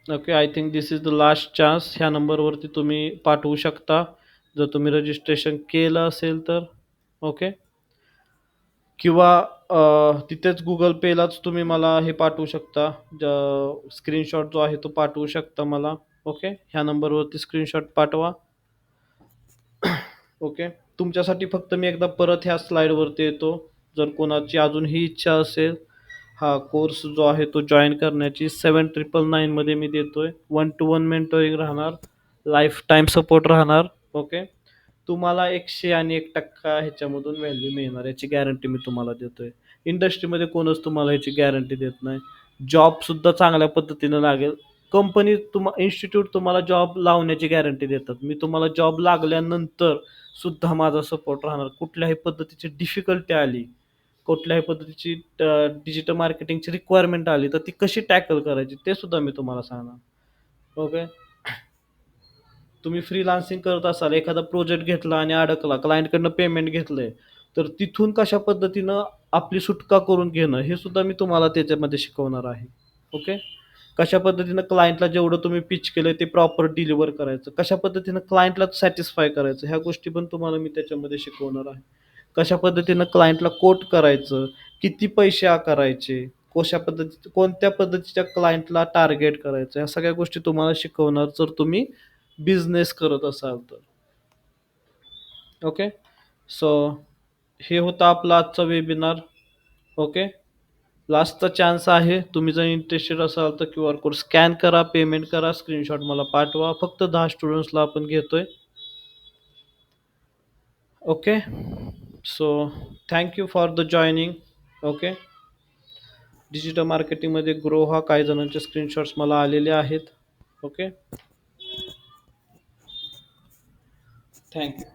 Okay. I think this is the last chance. ह्या नंबरवरती तुम्ही पाठवू शकता जर तुम्ही रजिस्ट्रेशन केलं असेल तर. ओके. किंवा तिथेच Google Payलाच तुम्ही मला हे पाठवू शकता. स्क्रीनशॉट जो आहे तो पाठवू शकता मला. ओके. ह्या नंबरवरती स्क्रीनशॉट पाठवा. ओके. तुमच्यासाठी फक्त मी एकदा परत ह्या स्लाईडवरती येतो. जर कोणाची अजून ही इच्छा असेल, हा कोर्स जो आहे तो जॉइन करण्याची 7,999 मध्ये मी देतोय. 1 to 1 मेंटोरिंग राहणार, लाईफ टाईम सपोर्ट राहणार. ओके. तुम्हाला 101% ह्याच्यामधून व्हॅल्यू मिळणार याची गॅरंटी मी तुम्हाला देतोय. इंडस्ट्रीमध्ये कोणच तुम्हाला ह्याची गॅरंटी देत नाही. जॉबसुद्धा चांगल्या पद्धतीनं लागेल. कंपनी इन्स्टिट्यूट तुम्हाला जॉब लावण्याची गॅरंटी देतात. मी तुम्हाला जॉब लागल्यानंतर सुद्धा माझा सपोर्ट राहणार. कुठल्याही पद्धतीची डिफिकल्टी आली, कुठल्याही पद्धतीची डिजिटल मार्केटिंगची रिक्वायरमेंट आली, तर ती कशी टॅकल करायची ते सुद्धा मी तुम्हाला सांगणार. ओके. तुम्ही फ्रीलान्सिंग करत असाल, एखादा प्रोजेक्ट घेतला आणि अडकला, क्लायंटकडनं पेमेंट घेतलंय, तर तिथून कशा पद्धतीनं आपली सुटका करून घेणं, हे सुद्धा मी तुम्हाला त्याच्यामध्ये शिकवणार आहे. ओके. कशा पद्धतीनं क्लायंटला जेवढं तुम्ही पिच केलंय ते प्रॉपर डिलिव्हर करायचं. कशा पद्धतीनं क्लायंटला सॅटिस्फाय करायचं, ह्या गोष्टी पण तुम्हाला मी त्याच्यामध्ये शिकवणार आहे. कशा पद्धतीनं क्लायंटला कोट करायचं, किती पैसे आकारायचे, कोणत्या पद्धतीच्या क्लायंटला टार्गेट करायचं, ह्या सगळ्या गोष्टी तुम्हाला शिकवणार जर तुम्ही बिझनेस करत असाल तर. ओके. सो हे होतं आपला आजचा वेबिनार. ओके. लास्टचा चान्स आहे. तुम्ही जर इंटरेस्टेड असाल तर QR कोड स्कॅन करा, पेमेंट करा, स्क्रीनशॉट मला पाठवा. फक्त 10 स्टुडंट्सला आपण घेतोय. Okay. So thank you for the joining. Okay. Digital मार्केटिंगमध्ये ग्रो हा काही जणांचे स्क्रीनशॉट्स मला आलेले आहेत. ओके. Thank you.